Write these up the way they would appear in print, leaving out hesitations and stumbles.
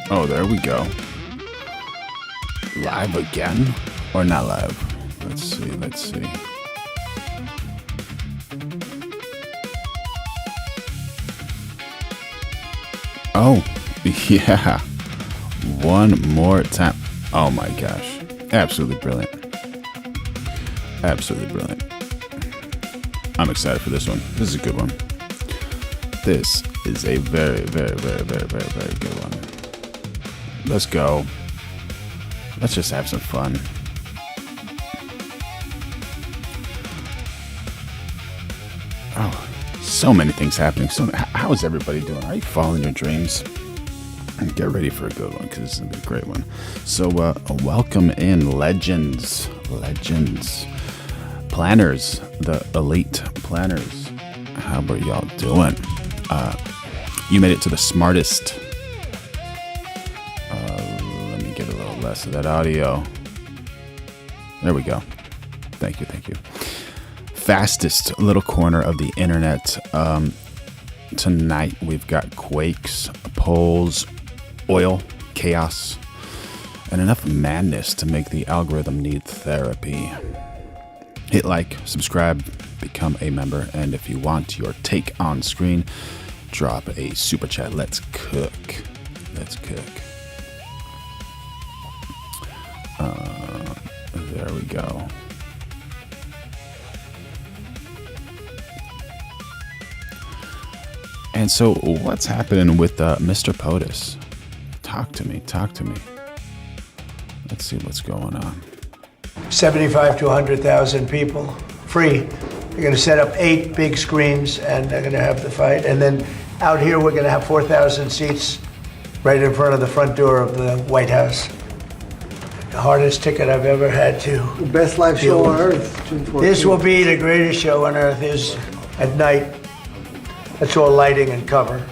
Oh, there we go. Live again? Or not live? Let's see. Oh, yeah. One more time. Oh my gosh. Absolutely brilliant. Absolutely brilliant. I'm excited for this one. This is a good one. This is a very, very, very, very, very, very good one. Let's go. Let's just have some fun. Oh, so many things happening. How is everybody doing? Are you following your dreams? Get ready for a good one, because this is going to be a great one. So, welcome in, legends. Planners, the elite planners. How are y'all doing? You made it to the smartest. Let me get a little less of that audio. There we go. Thank you. Fastest little corner of the internet. Tonight we've got quakes, polls, oil, chaos, and enough madness to make the algorithm need therapy. Hit like, subscribe, become a member, and if you want your take on screen, drop a super chat. Let's cook. There we go. And so what's happening with Mr. POTUS? Talk to me. Let's see what's going on. 75 to 100,000 people, free. They're going to set up 8 big screens, and they're going to have the fight. And then out here, we're going to have 4,000 seats right in front of the front door of the White House. The hardest ticket I've ever had to. The best live show on earth, June 14th. This will be the greatest show on earth. Is at night. That's all lighting and cover.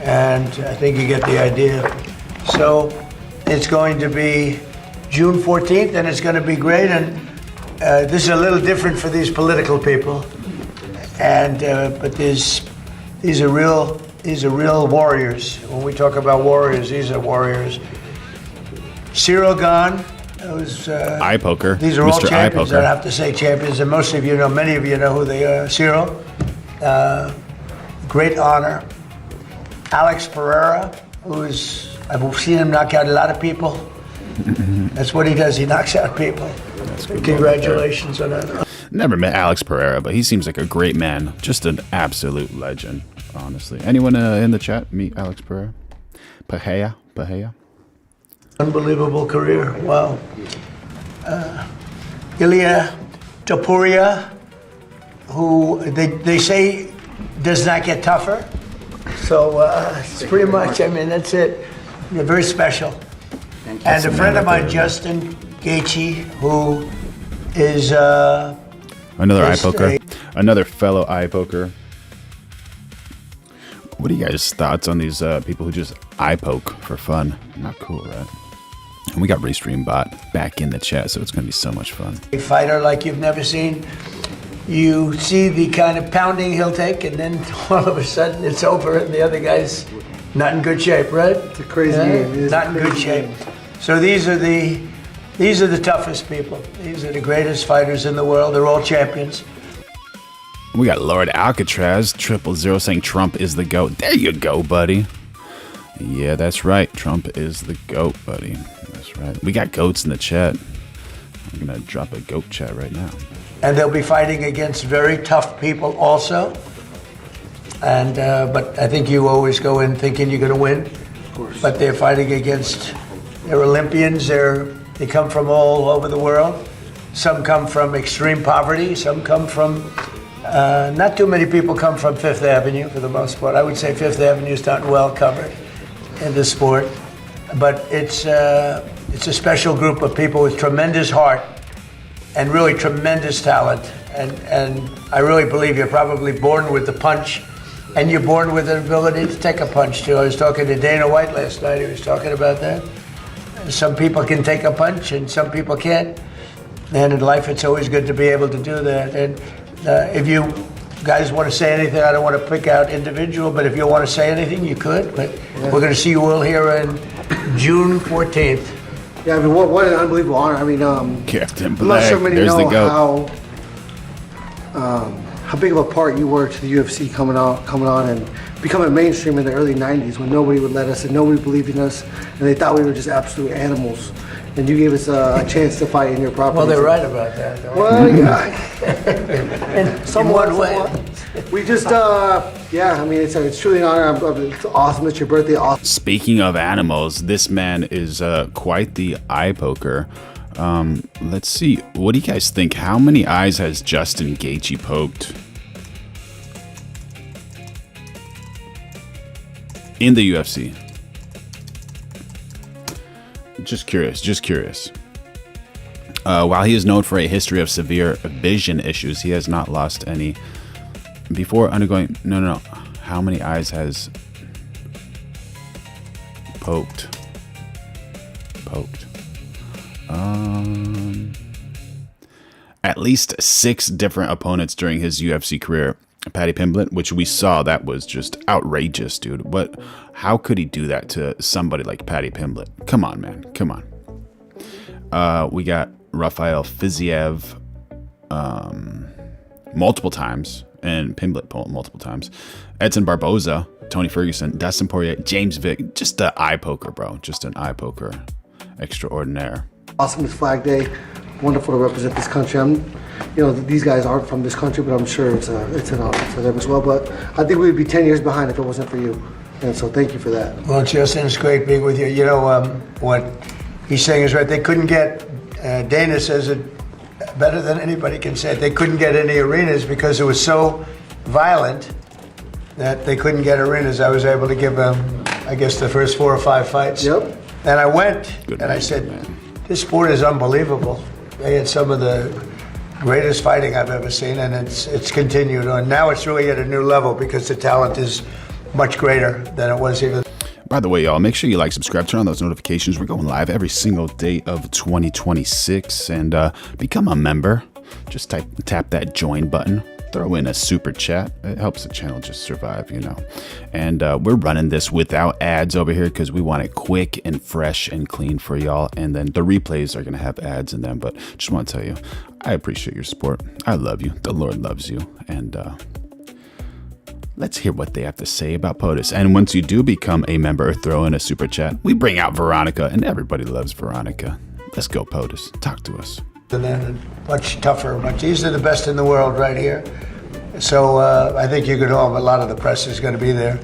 And I think you get the idea. So it's going to be June 14th, and it's going to be great. And this is a little different for these political people. And but these are real warriors. When we talk about warriors, these are warriors. Cyril gone. Those Eye poker. These are all Mr. champions. I don't have to say champions, and most of you know, many of you know who they are. Cyril, great honor. Alex Pereira, I've seen him knock out a lot of people. That's what he does. He knocks out people. Congratulations on that. Never met Alex Pereira, but he seems like a great man. Just an absolute legend, honestly. Anyone in the chat meet Alex Pereira? Pahea? Unbelievable career. Wow. Ilya Topuria, who they say does not get tougher. So it's pretty much, that's it. They're very special. And a friend of mine, Justin Gaethje, who is another eye poker, another fellow eye poker. What are you guys' thoughts on these people who just eye poke for fun? Not cool, right? And we got Restream Bot back in the chat, so it's going to be so much fun. A fighter like you've never seen. You see the kind of pounding he'll take, and then all of a sudden it's over, and the other guy's not in good shape, right? It's a crazy game. Not in good shape. So these are the toughest people. These are the greatest fighters in the world. They're all champions. We got Lord Alcatraz 000 saying Trump is the GOAT. There you go, buddy. Yeah, that's right. Trump is the GOAT, buddy. That's right. We got goats in the chat. I'm gonna drop a goat chat right now. And they'll be fighting against very tough people also. And but I think you always go in thinking you're going to win. Of course. But they're fighting against, they're Olympians. They come from all over the world. Some come from extreme poverty. Some come from, not too many people come from Fifth Avenue for the most part. I would say Fifth Avenue is not well covered in the sport. But it's a special group of people with tremendous heart and really tremendous talent. And I really believe you're probably born with the punch, and you're born with an ability to take a punch too. I was talking to Dana White last night. He was talking about that. Some people can take a punch and some people can't. And in life, it's always good to be able to do that. And if you guys want to say anything, I don't want to pick out individual, but if you want to say anything, you could. But we're going to see you all here on June 14th. Yeah, I mean, what an unbelievable honor. I mean, Captain I'm not Black, sure many there's the know goat. how big of a part you were to the UFC coming on and becoming mainstream in the early 90s when nobody would let us and nobody believed in us and they thought we were just absolute animals. And you gave us a chance to fight in your property. Well, they're right about that. Well, yeah. Somewhat way. We just, yeah, I mean, it's truly an honor. It's awesome. It's your birthday. Awesome. Speaking of animals, this man is quite the eye poker. Let's see. What do you guys think? How many eyes has Justin Gaethje poked in the UFC? Just curious. While he is known for a history of severe vision issues, he has not lost any. Before undergoing... No. How many eyes has poked? At least 6 different opponents during his UFC career. Paddy Pimblett, which we saw, that was just outrageous, dude. How could he do that to somebody like Paddy Pimblett? Come on, man. Come on. We got Rafael Fiziev multiple times, and Pimblett multiple times. Edson Barboza, Tony Ferguson, Dustin Poirier, James Vick. Just an eye poker, bro. Just an eye poker extraordinaire. Awesome. It's Flag Day. Wonderful to represent this country. These guys aren't from this country, but I'm sure it's an honor for them as well. But I think we'd be 10 years behind if it wasn't for you. And so thank you for that. Well, Justin, it's great being with you. You know, what he's saying is right. They couldn't get, Dana says it better than anybody can say it. They couldn't get any arenas because it was so violent that they couldn't get arenas. I was able to give them, I guess, the first 4 or 5 fights. Yep. And I went, Good and I man, said, man. This sport is unbelievable. They had some of the greatest fighting I've ever seen, and it's continued on. Now it's really at a new level because the talent is much greater than it was even. By the way, y'all, make sure you like, subscribe, turn on those notifications. We're going live every single day of 2026, and become a member. Just tap that join button. Throw in a super chat. It helps the channel just survive, you know. And we're running this without ads over here because we want it quick and fresh and clean for y'all. And then the replays are going to have ads in them. But just want to tell you, I appreciate your support. I love you. The Lord loves you. And let's hear what they have to say about POTUS. And once you do become a member or throw in a super chat, we bring out Veronica. And everybody loves Veronica. Let's go, POTUS. Talk to us. And then much tougher, these are the best in the world right here. So I think you could hope a lot of the press is going to be there.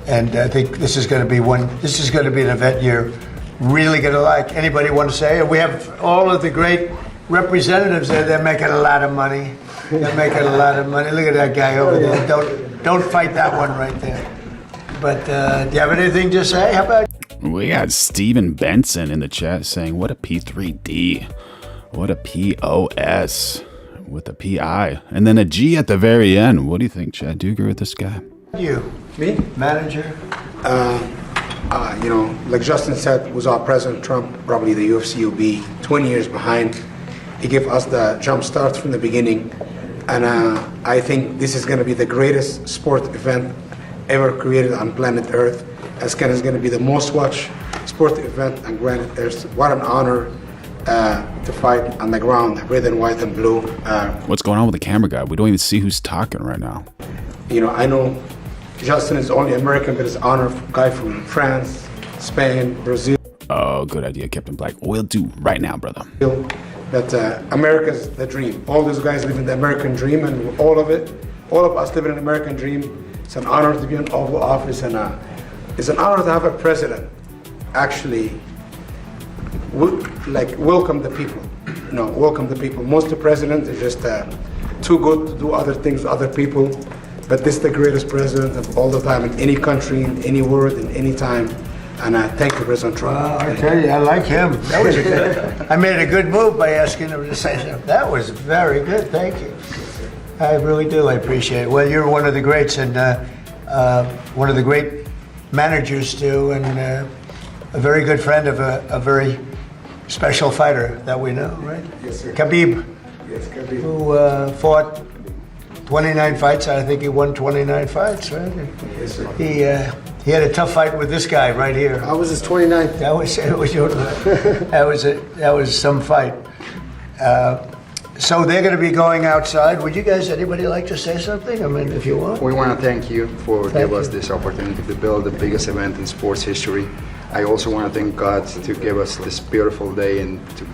And I think this is going to be an event you're really going to like. Anybody want to say? We have all of the great representatives there. They're making a lot of money. They're making a lot of money. Look at that guy over there. Don't fight that one right there. But do you have anything to say? How about? We got Steven Benson in the chat saying, what a P3D. What a POS with a PI. And then a G at the very end. What do you think, Chad? Do you agree with this guy? You. Me? Manager? Like Justin said, without President Trump, probably the UFC will be 20 years behind. He gave us the jump start from the beginning. And I think this is going to be the greatest sport event ever created on planet Earth. It's going to be the most watched sport event on planet Earth. What an honor to fight on the ground, red and white and blue. What's going on with the camera guy? We don't even see who's talking right now. I know Justin is only American, but it's an honor for a guy from France, Spain, Brazil. Oh, good idea, Captain Black. We'll do right now, brother. That America's the dream. All those guys live in the American dream, and all of us live in an American dream. It's an honor to be in Oval Office, and it's an honor to have a president actually welcome the people. Welcome the people. Most of the presidents are just too good to do other things with other people. But this is the greatest president of all the time in any country, in any world, in any time. And thank you, President Trump. I tell you, I like him. That was I made a good move by asking him to say that. That was very good. Thank you. I really do. I appreciate it. Well, you're one of the greats and one of the great managers too, and a very good friend of a very special fighter that we know, right? Yes, sir. Khabib, Yes, Khabib. who fought 29 fights. I think he won 29 fights, right? He had a tough fight with this guy right here. I was his 29th. That was some fight. So they're going to be going outside. Would you guys, anybody like to say something? I mean, if you want. We want to thank you for giving us this opportunity to build the biggest event in sports history. I also want to thank God to give us this beautiful day and to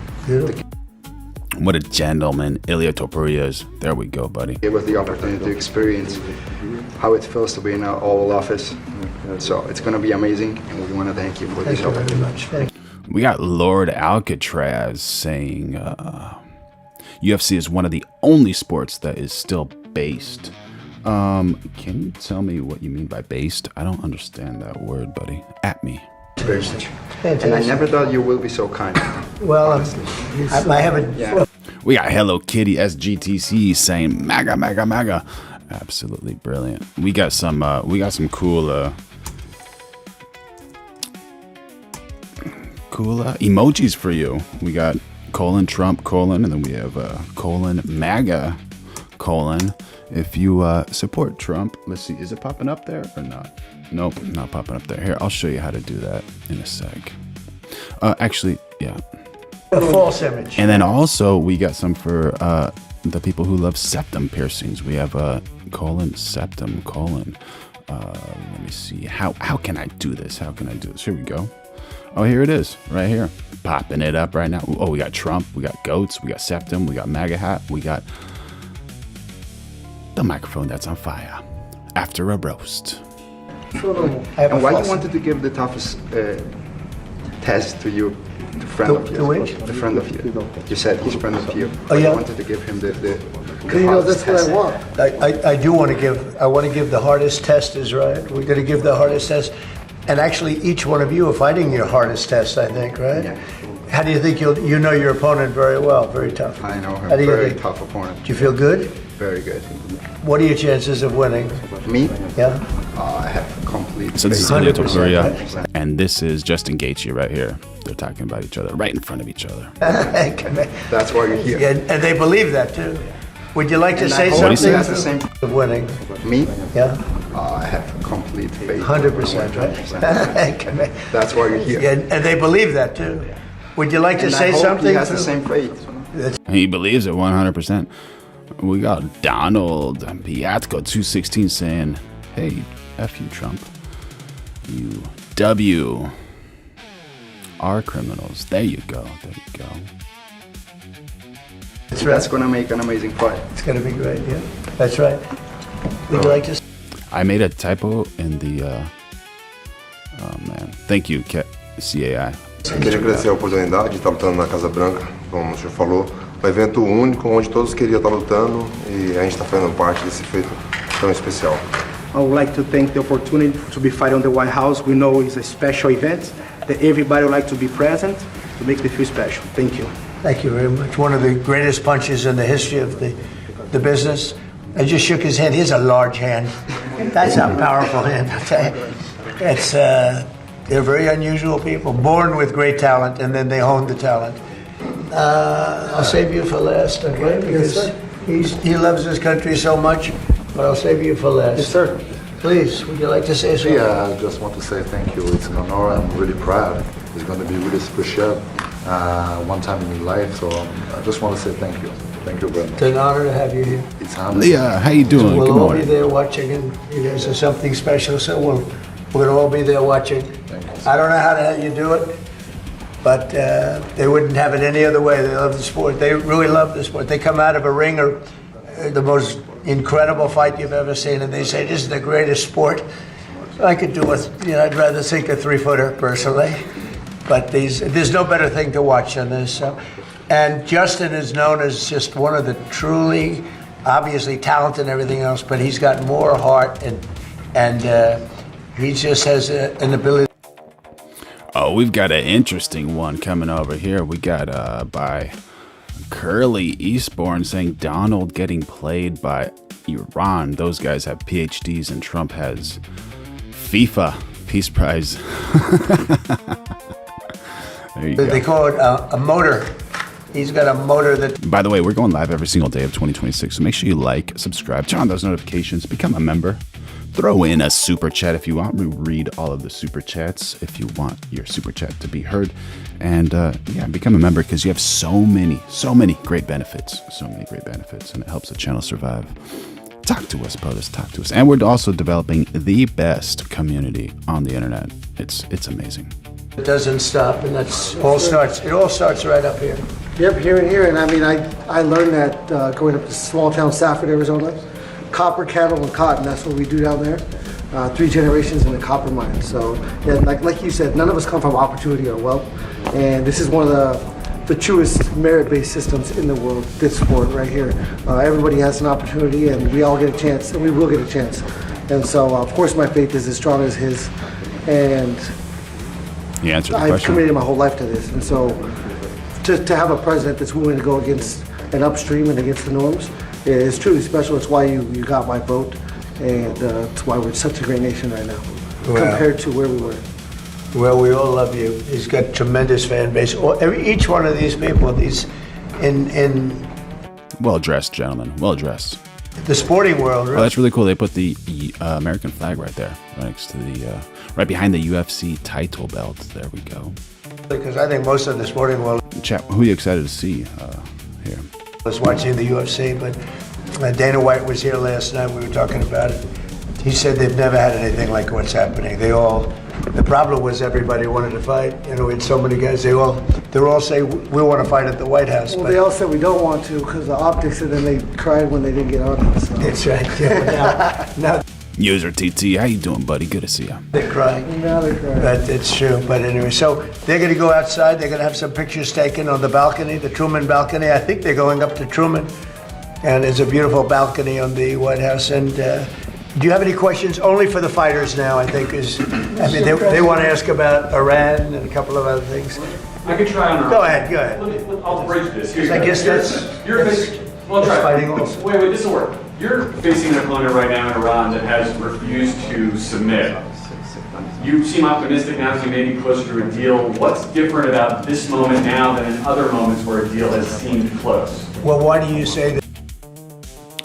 What a gentleman Ilya Topuria is. There we go, buddy. give us the opportunity to experience how it feels to be in our Oval Office. So it's going to be amazing, and we want to thank you for Thank this you very opportunity. much. Thank you. We got Lord Alcatraz saying UFC is one of the only sports that is still based. Can you tell me what you mean by based? I don't understand that word, buddy. At me. Very much. Fantastic. And I never thought you will be so kind. Well, I haven't. Yeah. We got Hello Kitty SGTC saying MAGA, MAGA, MAGA. Absolutely brilliant. We got some cool emojis for you. We got Trump, and then we have MAGA, If you support Trump, let's see, is it popping up there or not? Nope, not popping up there. Here, I'll show you how to do that in a sec. Actually, yeah. A false image. And then also we got some for the people who love septum piercings. We have septum. Let me see. How can I do this? Here we go. Oh, here it is, right here. Popping it up right now. Oh, we got Trump, we got goats, we got septum, we got MAGA hat, we got the microphone that's on fire after a roast. And why you wanted to give the toughest test to you, to friend of To which? you, the friend of you. You said he's friend of you. Oh, yeah? You wanted to give him the You know, hardest that's what test. I want. I do want to give. I want to give the hardest test. Is right. We're going to give the hardest test, and actually, each one of you are fighting your hardest test. I think, right? Yeah. How do you think you know your opponent very well? Very tough. I know him, How do you very think? tough opponent. Do you feel good? Very good. What are your chances of winning? Me? Yeah. I have complete So this is faith. Ilya 100%, Topuria, right? and this is Justin Gaethje right here. They're talking about each other, right in front of each other. That's why you're here. Yeah, and they believe that too. Would you like to And say I hope something? he has the same. Of winning. Me? Yeah. I have complete faith. 100%, right? That's why you're here. Yeah, and they believe that too. Would you like to And say I hope something? he has the too? same faith. He believes it 100%. We got Donald Piatko 216 saying, "Hey, F you, Trump. You W are criminals." There you go. There you go. That's right. That's going to make an amazing fight. It's going to be great, yeah. That's right. Would you like to? I made a typo in the. Oh man, thank you, CAI. Queria agradecer a oportunidade de estar lutando na Casa Branca, como o senhor falou. Um evento único onde todos queriam estar lutando e a gente está fazendo parte desse feito tão especial. I would like to thank the opportunity to be fighting on the White House. We know it's a special event that everybody would like to be present to make it feel special. Thank you. Thank you very much. One of the greatest punches in the history of the business. I just shook his hand. He has a large hand. That's a powerful hand. I'll tell you. It's they're very unusual people, born with great talent, and then they hone the talent. I'll save you for last, okay? Because he loves his country so much, but I'll save you for last. Yes, sir. Please, would you like to say something? Yeah, I just want to say thank you. It's an honor. I'm really proud. It's going to be really special one time in my life. So I just want to say thank you. Thank you very much. It's an honor to have you here. It's humble. Leah, how you doing? We'll Good all be morning. there watching, and you guys are something special, so we're gonna all be there watching. I don't know how you do it, but they wouldn't have it any other way. They love the sport. They really love the sport. They come out of a ring or the most incredible fight you've ever seen, and they say, "This is the greatest sport." I could do it. I'd rather sink a 3-footer personally, but there's no better thing to watch than this. And Justin is known as just one of the truly, obviously talented and everything else, but he's got more heart and he just has an ability. Oh, we've got an interesting one coming over here. We got by Curly Eastbourne saying Donald getting played by Iran. Those guys have PhDs and Trump has FIFA Peace Prize. There you go. They call it a motor He's got a motor that... By the way, we're going live every single day of 2026, so make sure you like, subscribe, turn on those notifications, become a member. Throw in a super chat if you want. We read all of the super chats if you want your super chat to be heard. And yeah, become a member because you have so many great benefits. So many great benefits, and it helps the channel survive. Talk to us, brothers. Talk to us. And we're also developing the best community on the internet. It's amazing. It doesn't stop, and that's all starts. It all starts right up here. Yep, here and here. And I mean, I learned that going up to small town Safford, Arizona. Copper, cattle, and cotton. That's what we do down there. 3 generations in the copper mine. So, yeah, like you said, none of us come from opportunity or wealth, and this is one of the truest merit-based systems in the world. This sport right here. Everybody has an opportunity, and we all get a chance, and we will get a chance. And so, of course, my faith is as strong as his, and He answered the I've question. committed my whole life to this. And so, to have a president that's willing to go against an upstream and against the norms. It's truly special. It's why you got my vote, and it's why we're such a great nation right now, compared to where we were. Well, we all love you. He's got tremendous fan base. Each one of these people, these in Well-dressed gentlemen. Well-dressed. the sporting world. Oh, that's really cool. They put the American flag right there, right next to the, right behind the UFC title belt. There we go. Because I think most of the sporting world Chat, who are you excited to see here? was watching the UFC, but Dana White was here last night. We were talking about it. He said they've never had anything like what's happening. The problem was everybody wanted to fight. You know, we had so many guys. They all say we want to fight at the White House. Well, but they all said we don't want to because of optics, and then they cried when they didn't get on it. So. that's right. Yeah, now User TT, how you doing, buddy? Good to see you. they're crying. Now they're crying. But it's true. But anyway, so they're going to go outside. They're going to have some pictures taken on the balcony, the Truman balcony. I think they're going up to Truman. And there's a beautiful balcony on the White House. And do you have any questions? Only for the fighters now, I think. They want to ask about Iran and a couple of other things. I could try on. Go ahead. I'll bridge this. Here you I go. guess that's fighting also. Wait, this will work. You're facing an opponent right now in Iran that has refused to submit. You seem optimistic now, so you may be closer to a deal. What's different about this moment now than in other moments where a deal has seemed close? Well, why do you say that?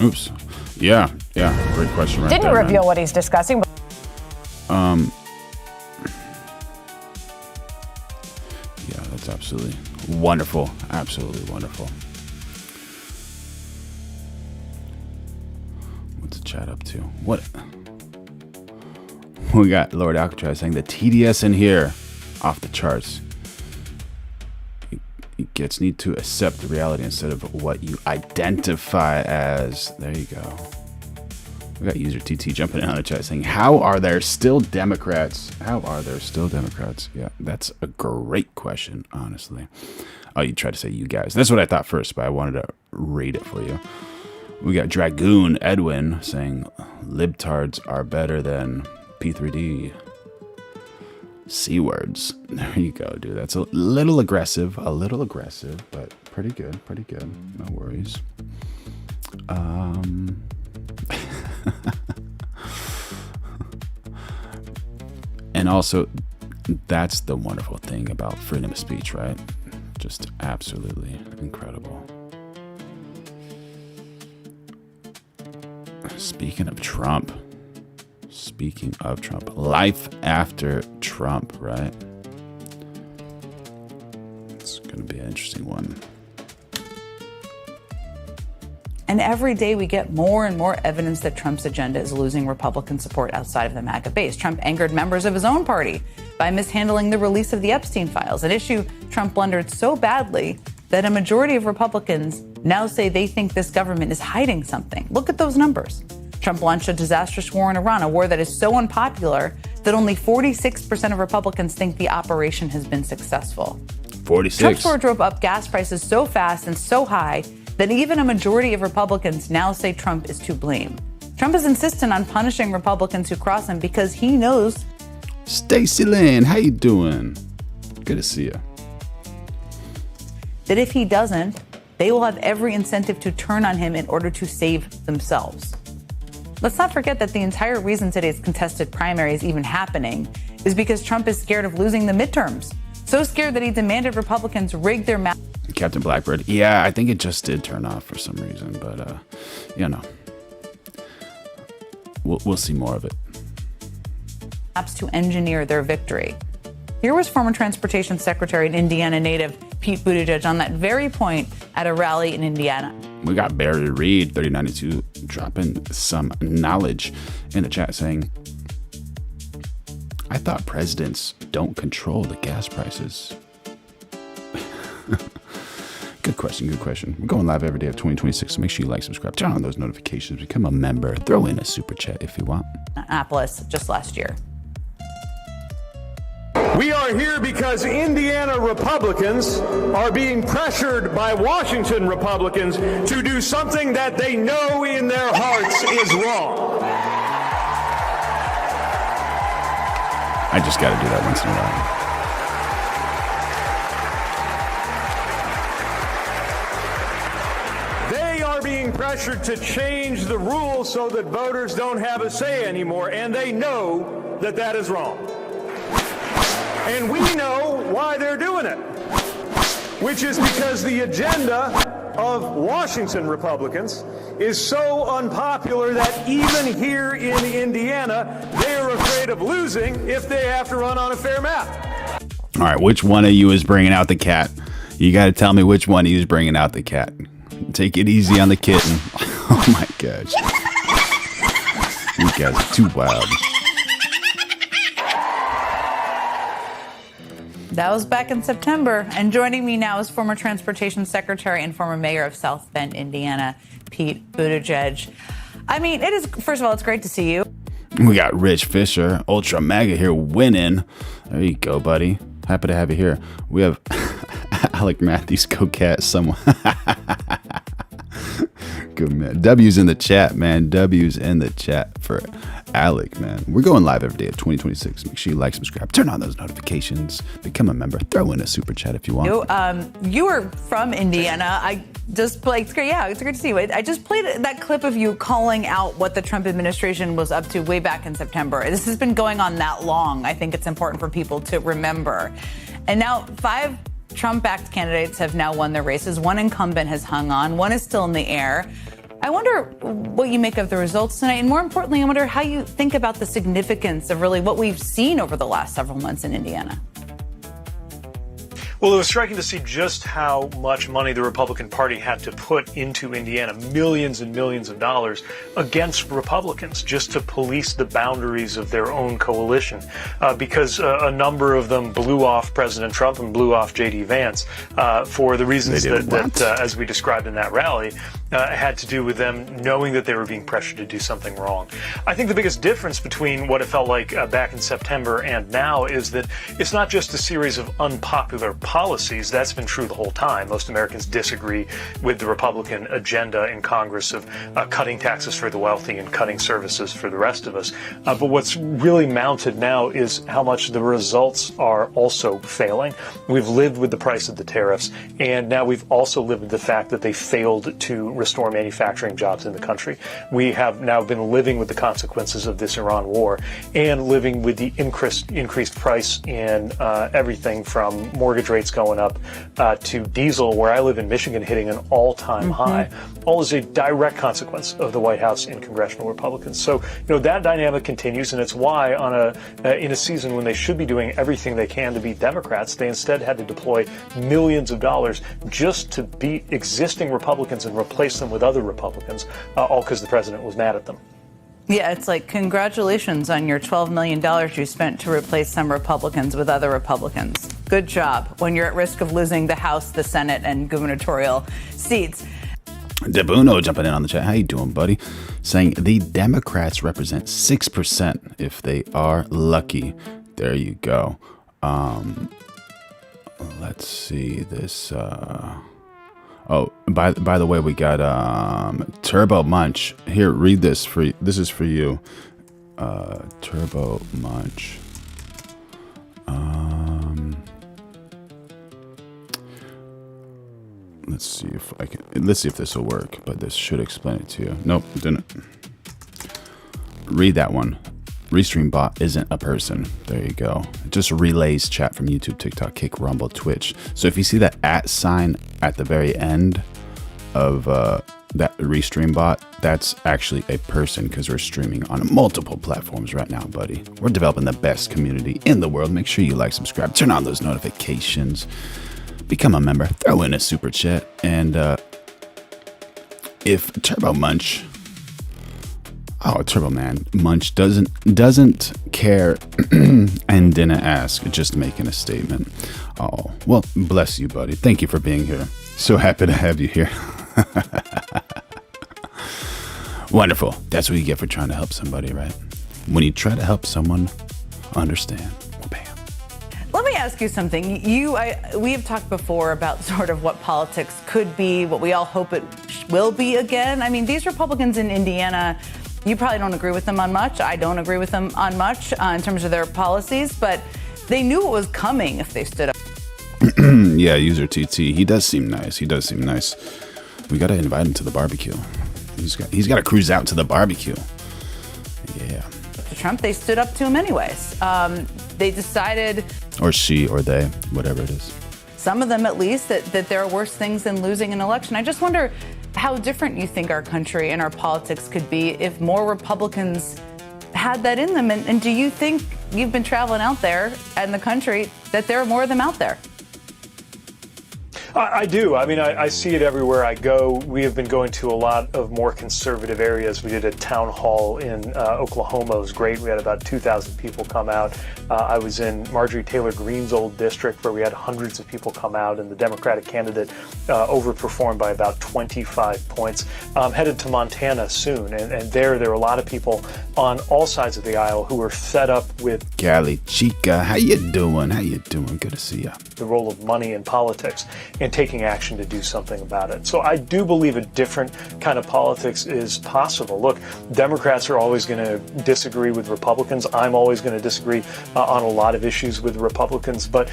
Oops. Yeah. Great question right Didn't there, reveal man. what he's discussing. Yeah, that's absolutely wonderful. Absolutely wonderful. What's the chat up to? What? We got Lord Alcatraz saying the TDS in here off the charts. You gets need to accept the reality instead of what you identify as. There you go. We got user TT jumping in on the chat saying, how are there still Democrats? How are there still Democrats? Yeah, that's a great question, honestly. Oh, you tried to say you guys. That's what I thought first, but I wanted to read it for you. We got Dragoon Edwin saying, libtards are better than P3D. C words. There you go, dude. That's a little aggressive, but pretty good. No worries. And also, that's the wonderful thing about freedom of speech, right? Just absolutely incredible. Speaking of Trump, life after Trump, right? It's going to be an interesting one. And every day we get more and more evidence that Trump's agenda is losing Republican support outside of the MAGA base. Trump angered members of his own party by mishandling the release of the Epstein files, an issue Trump blundered so badly that a majority of Republicans now say they think this government is hiding something. Look at those numbers. Trump launched a disastrous war in Iran, a war that is so unpopular that only 46% of Republicans think the operation has been successful. 46. Trump's war drove up gas prices so fast and so high that even a majority of Republicans now say Trump is to blame. Trump is insistent on punishing Republicans who cross him because he knows. Stacy Lynn, how you doing? Good to see you. That if he doesn't, they will have every incentive to turn on him in order to save themselves. Let's not forget that the entire reason today's contested primary is even happening is because Trump is scared of losing the midterms. So scared that he demanded Republicans rig their Captain Blackbird. Yeah, I think it just did turn off for some reason, but you know, we'll see more of it. To engineer their victory. Here was former Transportation Secretary and Indiana native Pete Buttigieg on that very point at a rally in Indiana. We got Barry Reed, 3092, dropping some knowledge in the chat saying, I thought presidents don't control the gas prices. Good question, good question. We're going live every day of 2026, so make sure you like, subscribe, turn on those notifications, become a member, throw in a super chat if you want. Annapolis just last year. We are here because Indiana Republicans are being pressured by Washington Republicans to do something that they know in their hearts is wrong. I just got to do that once in a while. They are being pressured to change the rules so that voters don't have a say anymore, and they know that that is wrong. And we know why they're doing it, which is because the agenda of Washington Republicans is so unpopular that even here in Indiana, they're afraid of losing if they have to run on a fair map. All right, which one of you is bringing out the cat? You got to tell me which one of you is bringing out the cat. Take it easy on the kitten. Oh my gosh. You guys are too wild. That was back in September. And joining me now is former Transportation Secretary and former Mayor of South Bend, Indiana, Pete Buttigieg. I mean, it is, first of all, it's great to see you. We got Rich Fisher, Ultra Mega here winning. There you go, buddy. Happy to have you here. We have Alec Matthews, Go Cat, someone. Good man. W's in the chat, man. W's in the chat for Alec, man. We're going live every day of 2026. Make sure you like, subscribe, turn on those notifications, become a member, throw in a super chat if you want. You are from Indiana. I just played, it's great. Yeah, it's great to see you. I just played that clip of you calling out what the Trump administration was up to way back in September. This has been going on that long. I think it's important for people to remember. And now 5 Trump-backed candidates have now won their races. One incumbent has hung on. One is still in the air. I wonder what you make of the results tonight. And more importantly, I wonder how you think about the significance of really what we've seen over the last several months in Indiana. Well, it was striking to see just how much money the Republican Party had to put into Indiana, millions and millions of dollars, against Republicans, just to police the boundaries of their own coalition, because a number of them blew off President Trump and blew off J.D. Vance for the reasons that as we described in that rally, had to do with them knowing that they were being pressured to do something wrong. I think the biggest difference between what it felt like back in September and now is that it's not just a series of unpopular policies. That's been true the whole time. Most Americans disagree with the Republican agenda in Congress of cutting taxes for the wealthy and cutting services for the rest of us. But what's really mounted now is how much the results are also failing. We've lived with the price of the tariffs, and now we've also lived with the fact that they failed to restore manufacturing jobs in the country. We have now been living with the consequences of this Iran war and living with the increased price in everything from mortgage rates going up to diesel, where I live in Michigan, hitting an all-time high. All is a direct consequence of the White House and congressional Republicans. So, that dynamic continues, and it's why in a season when they should be doing everything they can to beat Democrats, they instead had to deploy millions of dollars just to beat existing Republicans and replace them with other Republicans, all because the president was mad at them. Yeah, it's like, congratulations on your $12 million you spent to replace some Republicans with other Republicans. Good job when you're at risk of losing the House, the Senate, and gubernatorial seats. Debuno jumping in on the chat. How you doing, buddy? Saying the Democrats represent 6% if they are lucky. There you go. Let's see this. Oh, by the way, we got Turbo Munch. Here, read this. This is for you. Turbo Munch. Let's see if I can. Let's see if this will work. But this should explain it to you. Nope, didn't. Read that one. Restream bot isn't a person. There you go. It just relays chat from YouTube, TikTok, Kick, Rumble, Twitch. So if you see that @ sign at the very end of that Restream bot, that's actually a person, because we're streaming on multiple platforms right now, buddy. We're developing the best community in the world. Make sure you like, subscribe, turn on those notifications, become a member, throw in a super chat, and if Turbo Munch, Turbo Man Munch doesn't care and didn't ask, just making a statement. Oh, well, bless you, buddy. Thank you for being here. So happy to have you here. Wonderful. That's what you get for trying to help somebody, right? When you try to help someone understand, well, bam. Let me ask you something. We have talked before about sort of what politics could be, what we all hope it will be again. I mean, these Republicans in Indiana, you probably don't agree with them on much. I don't agree with them on much in terms of their policies, but they knew it was coming if they stood up. Yeah, user TT. He does seem nice. We got to invite him to the barbecue. He's got to cruise out to the barbecue. Yeah. Trump, they stood up to him anyways. They decided, or she, or they, whatever it is. Some of them at least, that there are worse things than losing an election. I just wonder how different you think our country and our politics could be if more Republicans had that in them. And do you think, you've been traveling out there in the country, that there are more of them out there? I do. I mean, I see it everywhere I go. We have been going to a lot of more conservative areas. We did a town hall in Oklahoma. It was great. We had about 2,000 people come out. I was in Marjorie Taylor Greene's old district where we had hundreds of people come out, and the Democratic candidate overperformed by about 25 points. I'm headed to Montana soon, and there are a lot of people on all sides of the aisle who are fed up with Cali Chica. How you doing? Good to see ya. The role of money in politics and taking action to do something about it. So I do believe a different kind of politics is possible. Look, Democrats are always going to disagree with Republicans. I'm always going to disagree on a lot of issues with Republicans. But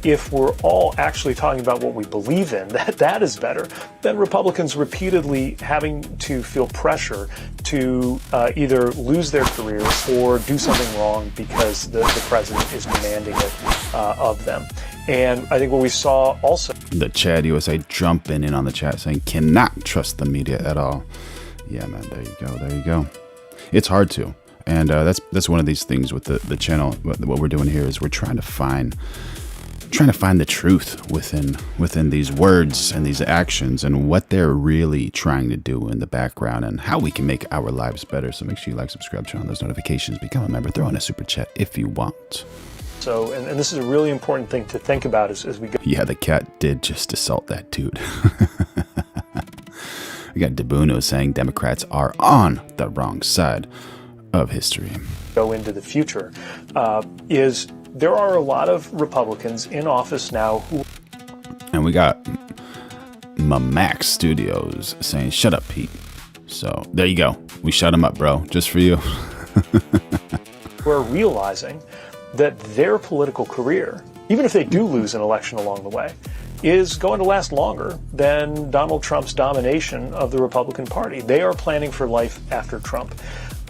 if we're all actually talking about what we believe in, that is better than Republicans repeatedly having to feel pressure to either lose their careers or do something wrong because the president is demanding it of them. And I think what we saw also... The Chad USA jumping in on the chat saying, cannot trust the media at all. Yeah, man, there you go. It's hard to. And that's one of these things with the channel. What we're doing here is we're trying to find the truth within these words and these actions and what they're really trying to do in the background and how we can make our lives better. So make sure you like, subscribe, turn on those notifications, become a member, throw in a super chat if you want. So, and this is a really important thing to think about as we go. Yeah, the cat did just assault that dude. We got Debuno saying Democrats are on the wrong side of history. Go into the future is there are a lot of Republicans in office now who... And we got Max Studios saying, shut up, Pete. So there you go. We shut him up, bro, just for you. We're realizing that their political career, even if they do lose an election along the way, is going to last longer than Donald Trump's domination of the Republican Party. They are planning for life after Trump.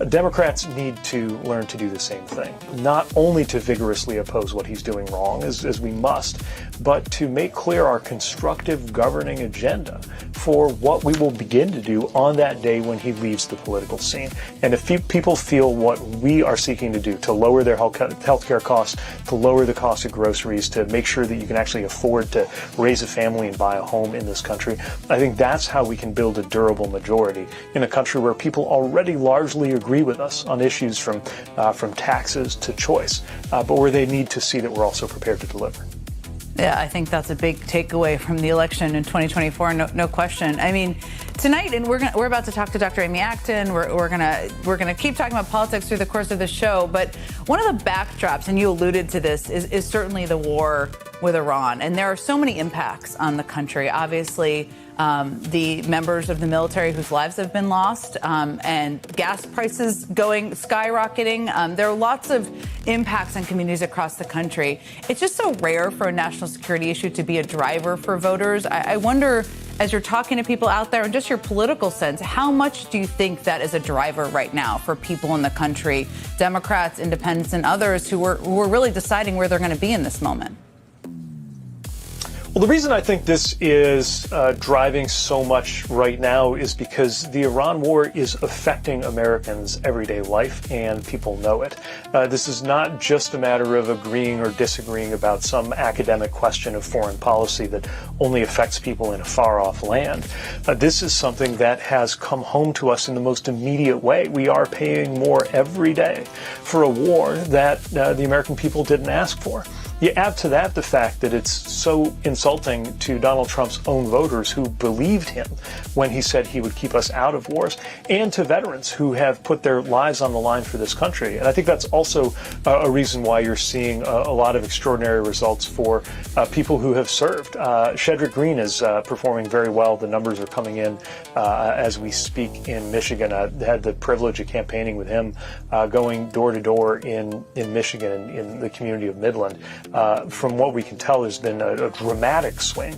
Democrats need to learn to do the same thing, not only to vigorously oppose what he's doing wrong, as we must, but to make clear our constructive governing agenda for what we will begin to do on that day when he leaves the political scene. And if people feel what we are seeking to do, to lower their healthcare costs, to lower the cost of groceries, to make sure that you can actually afford to raise a family and buy a home in this country, I think that's how we can build a durable majority in a country where people already largely agree with us on issues from taxes to choice, but where they need to see that we're also prepared to deliver. Yeah, I think that's a big takeaway from the election in 2024. No question. I mean, tonight, and we're about to talk to Dr. Amy Acton. We're gonna keep talking about politics through the course of the show. But one of the backdrops, and you alluded to this, is certainly the war with Iran, and there are so many impacts on the country. Obviously, the members of the military whose lives have been lost, and gas prices skyrocketing. There are lots of impacts on communities across the country. It's just so rare for a national security issue to be a driver for voters. I wonder as you're talking to people out there and just your political sense, how much do you think that is a driver right now for people in the country, Democrats, independents, and others who are really deciding where they're going to be in this moment? Well, the reason I think this is driving so much right now is because the Iran war is affecting Americans' everyday life, and people know it. This is not just a matter of agreeing or disagreeing about some academic question of foreign policy that only affects people in a far-off land. This is something that has come home to us in the most immediate way. We are paying more every day for a war that the American people didn't ask for. You add to that the fact that it's so insulting to Donald Trump's own voters who believed him when he said he would keep us out of wars, and to veterans who have put their lives on the line for this country. And I think that's also a reason why you're seeing a lot of extraordinary results for people who have served. Shedrick Green is performing very well. The numbers are coming in as we speak in Michigan. I had the privilege of campaigning with him, going door to door in Michigan, in the community of Midland. From what we can tell, there's been a dramatic swing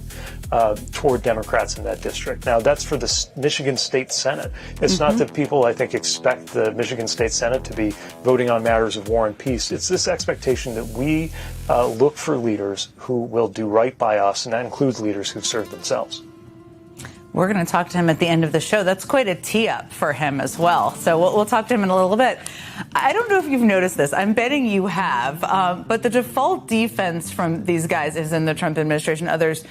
toward Democrats in that district. Now, that's for the Michigan State Senate. It's not that people, I think, expect the Michigan State Senate to be voting on matters of war and peace. It's this expectation that we look for leaders who will do right by us, and that includes leaders who've served themselves. We're going to talk to him at the end of the show. That's quite a tee-up for him as well. So we'll talk to him in a little bit. I don't know if you've noticed this. I'm betting you have. But the default defense from these guys is in the Trump administration, others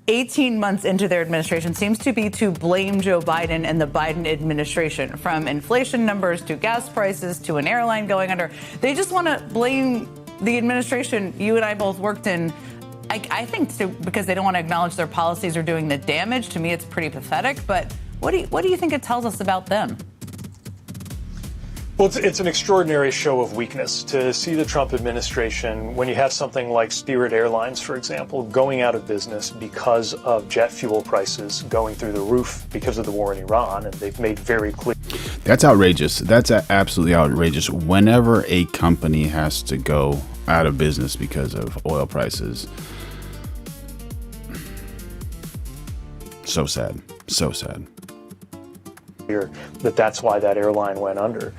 18 months into their administration, seems to be to blame Joe Biden and the Biden administration, from inflation numbers to gas prices to an airline going under. They just want to blame the administration you and I both worked in. I think because they don't want to acknowledge their policies are doing the damage. To me, it's pretty pathetic. But what do you think it tells us about them? Well, it's an extraordinary show of weakness to see the Trump administration, when you have something like Spirit Airlines, for example, going out of business because of jet fuel prices going through the roof because of the war in Iran, and they've made very clear. That's outrageous. That's absolutely outrageous. Whenever a company has to go out of business because of oil prices, so sad. So sad. That's why that airline went under.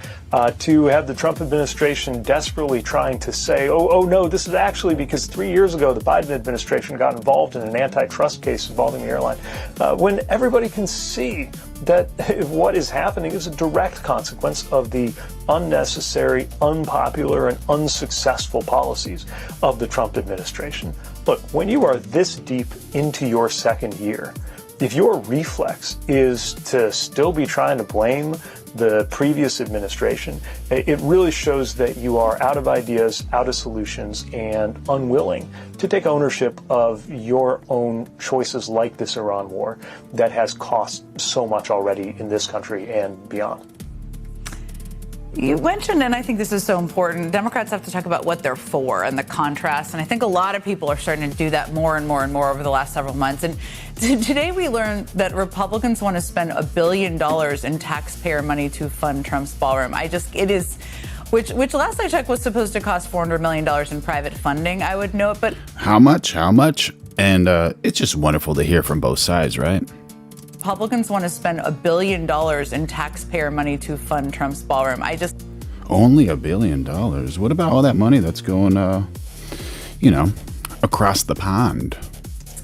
To have the Trump administration desperately trying to say, oh no, this is actually because 3 years ago the Biden administration got involved in an antitrust case involving the airline, when everybody can see that what is happening is a direct consequence of the unnecessary, unpopular, and unsuccessful policies of the Trump administration. Look, when you are this deep into your second year, if your reflex is to still be trying to blame the previous administration, it really shows that you are out of ideas, out of solutions, and unwilling to take ownership of your own choices like this Iran war that has cost so much already in this country and beyond. You mentioned, and I think this is so important, Democrats have to talk about what they're for and the contrast. And I think a lot of people are starting to do that more and more and more over the last several months. And today we learned that Republicans want to spend $1 billion in taxpayer money to fund Trump's ballroom. Which last I checked was supposed to cost $400 million in private funding. I would note, but how much? And it's just wonderful to hear from both sides, right? Republicans want to spend $1 billion in taxpayer money to fund Trump's ballroom. Only $1 billion. What about all that money that's going, across the pond?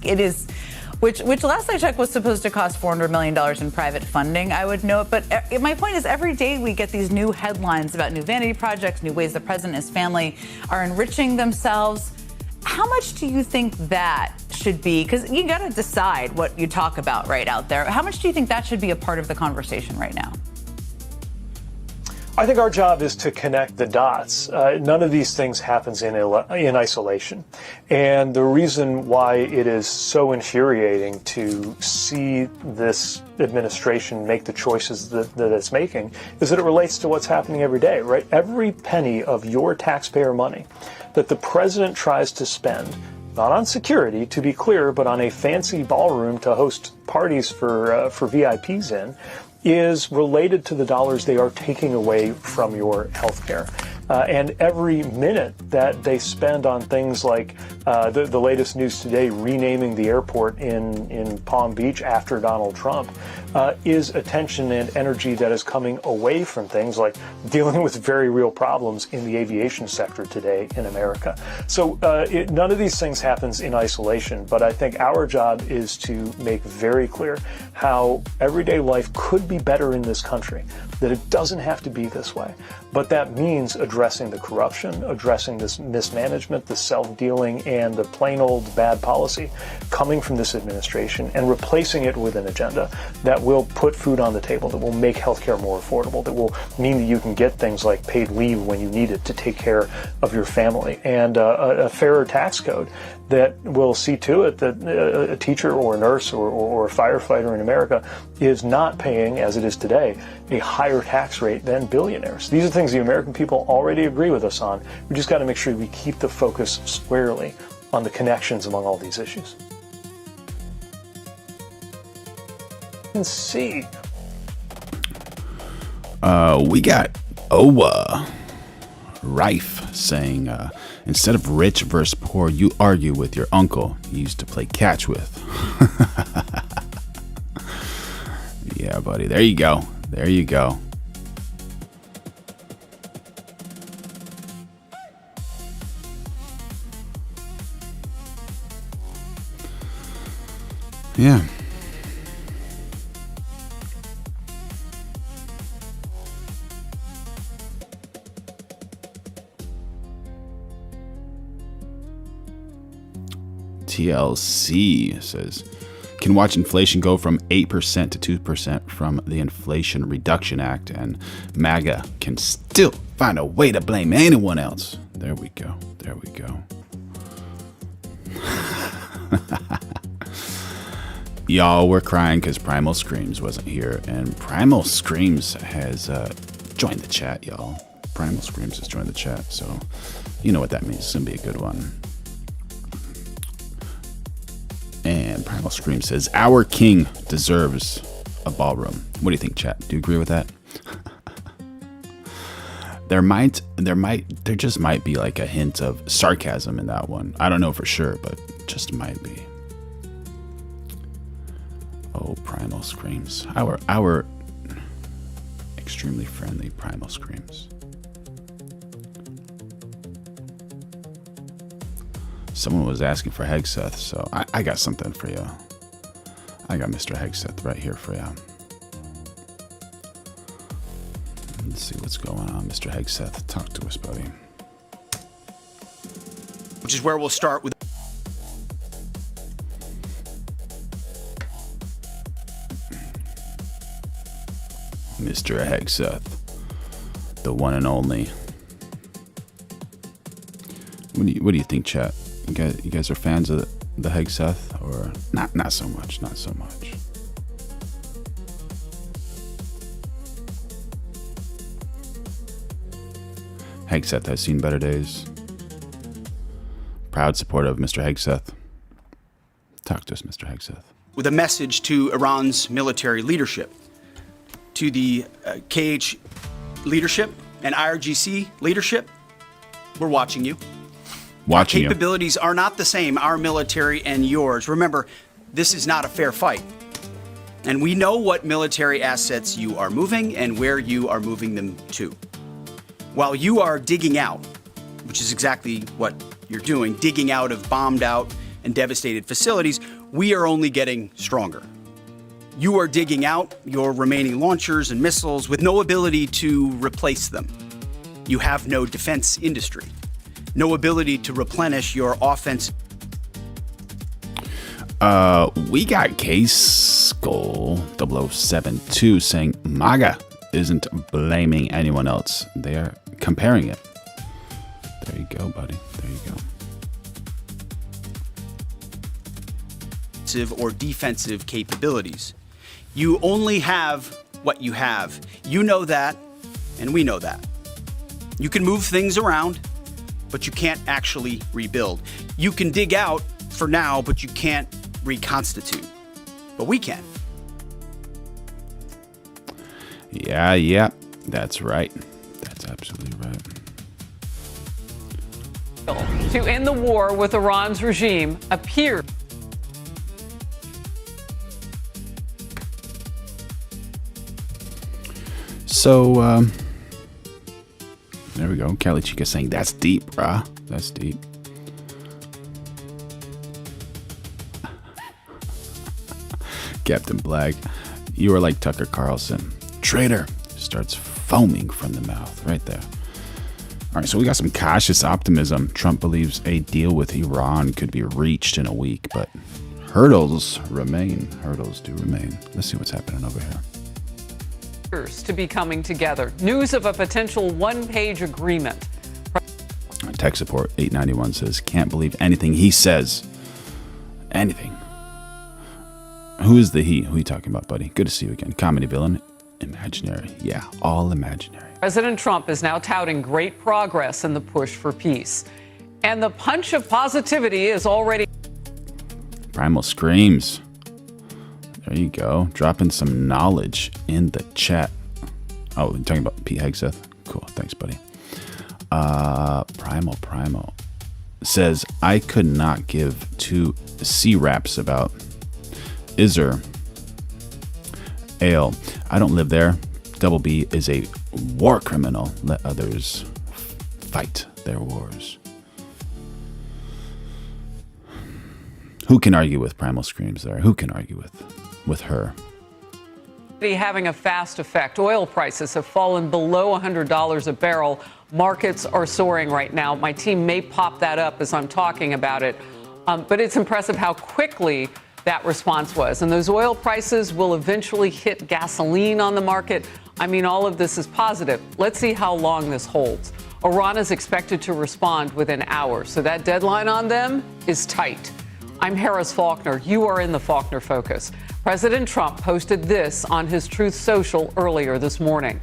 It is, which last I checked was supposed to cost $400 million in private funding, I would note. But my point is, every day we get these new headlines about new vanity projects, new ways the president and his family are enriching themselves. How much do you think that should be? Because you got to decide what you talk about right out there. How much do you think that should be a part of the conversation right now? I think our job is to connect the dots. None of these things happens in isolation. And the reason why it is so infuriating to see this administration make the choices that it's making is that it relates to what's happening every day, right? Every penny of your taxpayer money that the president tries to spend, not on security, to be clear, but on a fancy ballroom to host parties for VIPs in, is related to the dollars they are taking away from your health care. And every minute that they spend on things like the latest news today, renaming the airport in Palm Beach after Donald Trump, is attention and energy that is coming away from things like dealing with very real problems in the aviation sector today in America. So none of these things happens in isolation, but I think our job is to make very clear how everyday life could be better in this country, that it doesn't have to be this way. But that means addressing the corruption, addressing this mismanagement, the self-dealing, and the plain old bad policy coming from this administration, and replacing it with an agenda that will put food on the table, that will make healthcare more affordable, that will mean that you can get things like paid leave when you need it to take care of your family, and a fairer tax code that will see to it that a teacher or a nurse or a firefighter in America is not paying, as it is today, a higher tax rate than billionaires. These are things the American people already agree with us on. We just got to make sure we keep the focus squarely on the connections among all these issues. And see. We got Owa Rife saying, instead of rich versus poor, you argue with your uncle you used to play catch with. Yeah, buddy. There you go. There you go. Yeah. TLC says, can watch inflation go from 8% to 2% from the Inflation Reduction Act, and MAGA can still find a way to blame anyone else. There we go. There we go. Y'all were crying because Primal Screams wasn't here, and Primal Screams has joined the chat, y'all. Primal Screams has joined the chat, so you know what that means. It's going to be a good one. And Primal Scream says, our king deserves a ballroom. What do you think, chat? Do you agree with that? There just might be like a hint of sarcasm in that one. I don't know for sure, but just might be. Oh, Primal Screams. Our extremely friendly Primal Screams. Someone was asking for Hegseth, so I got something for you. I got Mr. Hegseth right here for you. Let's see what's going on, Mr. Hegseth. Talk to us, buddy. Which is where we'll start with. Mr. Hegseth, the one and only. What do you think, chat? You guys are fans of the Hegseth, or not so much? Not so much. Hegseth has seen better days. Proud supporter of Mr. Hegseth. Talk to us, Mr. Hegseth. With a message to Iran's military leadership, to the KH leadership and IRGC leadership, we're watching you. Our capabilities are not the same, our military and yours. Remember, this is not a fair fight. And we know what military assets you are moving and where you are moving them to. While you are digging out, which is exactly what you're doing, digging out of bombed out and devastated facilities, we are only getting stronger. You are digging out your remaining launchers and missiles with no ability to replace them. You have no defense industry. No ability to replenish your offense. We got Case Skull 0072 saying MAGA isn't blaming anyone else. They are comparing it. There you go, buddy. There you go. Or defensive capabilities. You only have what you have. You know that, and we know that. You can move things around, but you can't actually rebuild. You can dig out for now, but you can't reconstitute. But we can. Yeah, that's right. That's absolutely right. to end the war with Iran's regime appears. So, there we go. Kelly Chica saying, that's deep, brah. That's deep. Captain Black, you are like Tucker Carlson. Traitor starts foaming from the mouth right there. All right, so we got some cautious optimism. Trump believes a deal with Iran could be reached in a week, but hurdles remain. Hurdles do remain. Let's see what's happening over here. To be coming together. News of a potential one-page agreement. Tech support 891 says, can't believe anything he says. Anything. Who is the he? Who are you talking about, buddy? Good to see you again. Comedy villain. Imaginary. Yeah, all imaginary. President Trump is now touting great progress in the push for peace. And the punch of positivity is already... Primal screams. There you go. Dropping some knowledge in the chat. Oh, you're talking about Pete Hegseth? Cool. Thanks, buddy. Primal says, I could not give two C-raps about Iser Ale. I don't live there. Double B is a war criminal. Let others fight their wars. Who can argue with Primal Screams there? Who can argue with her? Having a fast effect. Oil prices have fallen below $100 a barrel. Markets are soaring right now. My team may pop that up as I'm talking about it. But it's impressive how quickly that response was. And those oil prices will eventually hit gasoline on the market. I mean, all of this is positive. Let's see how long this holds. Iran is expected to respond within hours. So that deadline on them is tight. I'm Harris Faulkner. You are in the Faulkner Focus. President Trump posted this on his Truth Social earlier this morning.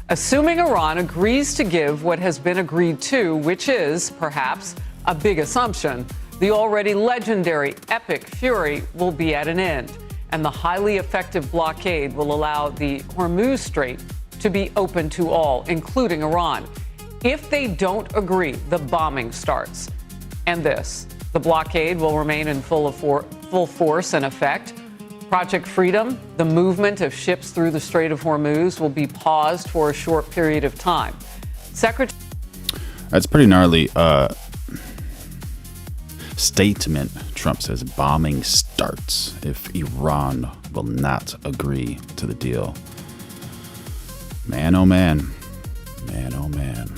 Assuming Iran agrees to give what has been agreed to, which is, perhaps, a big assumption, the already legendary Epic Fury will be at an end, and the highly effective blockade will allow the Hormuz Strait to be open to all, including Iran. If they don't agree, the bombing starts. And this, the blockade will remain in full force and effect. Project Freedom, the movement of ships through the Strait of Hormuz, will be paused for a short period of time. That's pretty gnarly statement. Trump says bombing starts if Iran will not agree to the deal. Man, oh man. Man, oh man.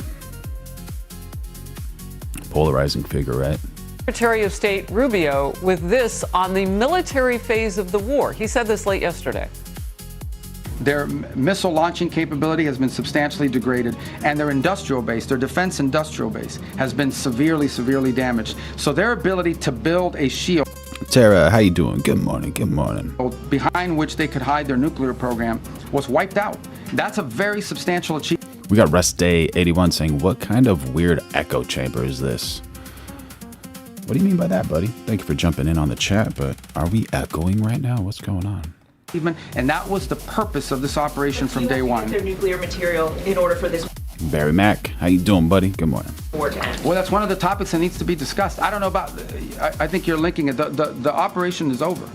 Polarizing figure, right? Secretary of State Rubio with this on the military phase of the war. He said this late yesterday. Their missile launching capability has been substantially degraded, and their industrial base, their defense industrial base, has been severely damaged. So their ability to build a shield, Tara, how you doing? Good morning. Good morning. behind which they could hide their nuclear program was wiped out. That's a very substantial achievement. We got Rest Day 81 saying, what kind of weird echo chamber is this? What do you mean by that, buddy? Thank you for jumping in on the chat, but are we echoing right now? What's going on? And that was the purpose of this operation from day one. Their nuclear material in order for this Barry Mack, how you doing, buddy? Good morning. war to end. Well, that's one of the topics that needs to be discussed. I don't know about, I think you're linking it. The operation is over.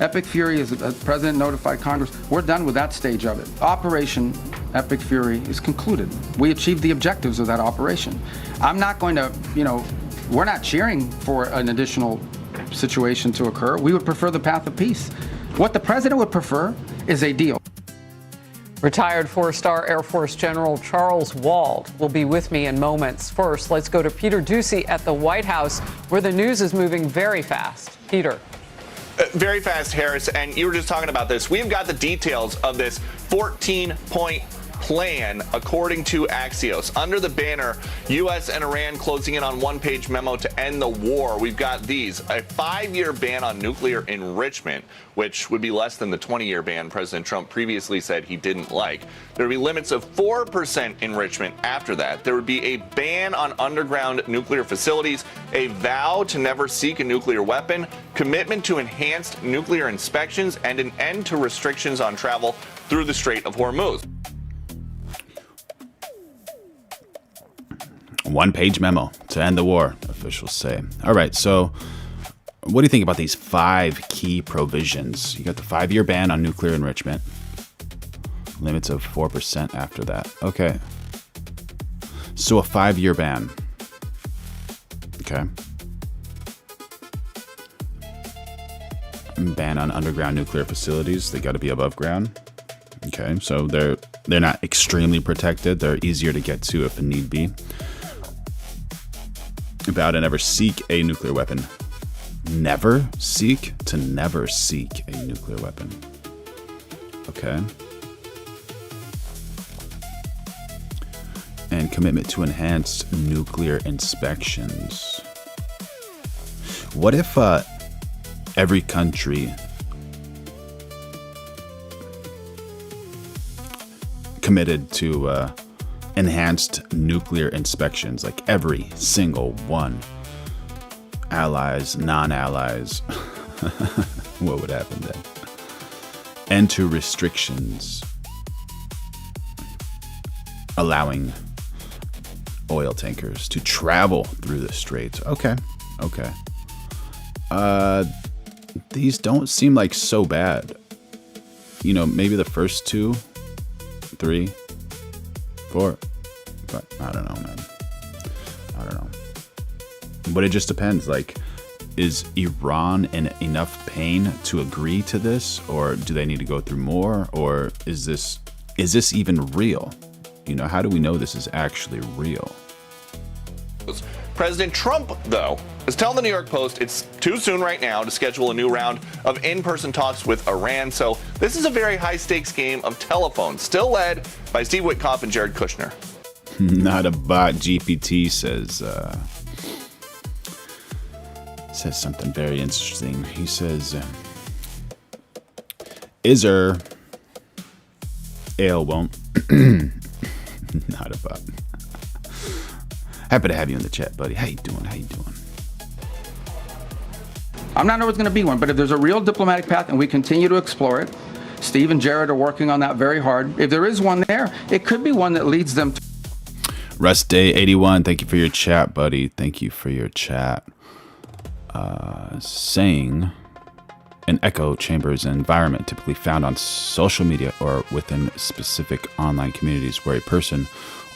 Epic Fury, as the president notified Congress, we're done with that stage of it. Operation Epic Fury is concluded. We achieved the objectives of that operation. I'm not going to, we're not cheering for an additional situation to occur. We would prefer the path of peace. What the president would prefer is a deal. Retired four-star Air Force General Charles Wald will be with me in moments. First, let's go to Peter Doocy at the White House, where the news is moving very fast. Peter. Very fast, Harris, and you were just talking about this. We've got the details of this 14-point plan, according to Axios. Under the banner, U.S. and Iran closing in on one-page memo to end the war. We've got these: a 5-year ban on nuclear enrichment, which would be less than the 20-year ban President Trump previously said he didn't like. There would be limits of 4% enrichment after that. There would be a ban on underground nuclear facilities, a vow to never seek a nuclear weapon, commitment to enhanced nuclear inspections, and an end to restrictions on travel through the Strait of Hormuz. One-page memo to end the war. officials say. All right, so what do you think about these 5 key provisions? You got the 5-year ban on nuclear enrichment. Limits of 4% after that. Okay. So a 5-year ban. Okay. Ban on underground nuclear facilities. They got to be above ground. Okay, so they're not extremely protected. They're easier to get to if need be. Vow to never seek a nuclear weapon. Never seek? To never seek a nuclear weapon. Okay. And commitment to enhanced nuclear inspections. What if every country committed to enhanced nuclear inspections, like every single one? Allies, non-allies. What would happen then? And to restrictions allowing oil tankers to travel through the straits. Okay. These don't seem like so bad. You know, maybe the first 2, 3, 4, but I don't know, man. I don't know. But it just depends. Like, is Iran in enough pain to agree to this, or do they need to go through more, or is this even real? You know, how do we know this is actually real? President Trump, though, is telling the New York Post it's too soon right now to schedule a new round of in-person talks with Iran. So this is a very high-stakes game of telephone, still led by Steve Witkoff and Jared Kushner. Not a bot. GPT says something very interesting. He says, Iser Ale won't. Not a bot. Happy to have you in the chat, buddy. How you doing? I'm not always going to be one, but if there's a real diplomatic path and we continue to explore it, Steve and Jared are working on that very hard. If there is one there, it could be one that leads them to... Rust Day 81, thank you for your chat, buddy. Thank you for your chat. Saying an echo chamber is an environment typically found on social media or within specific online communities where a person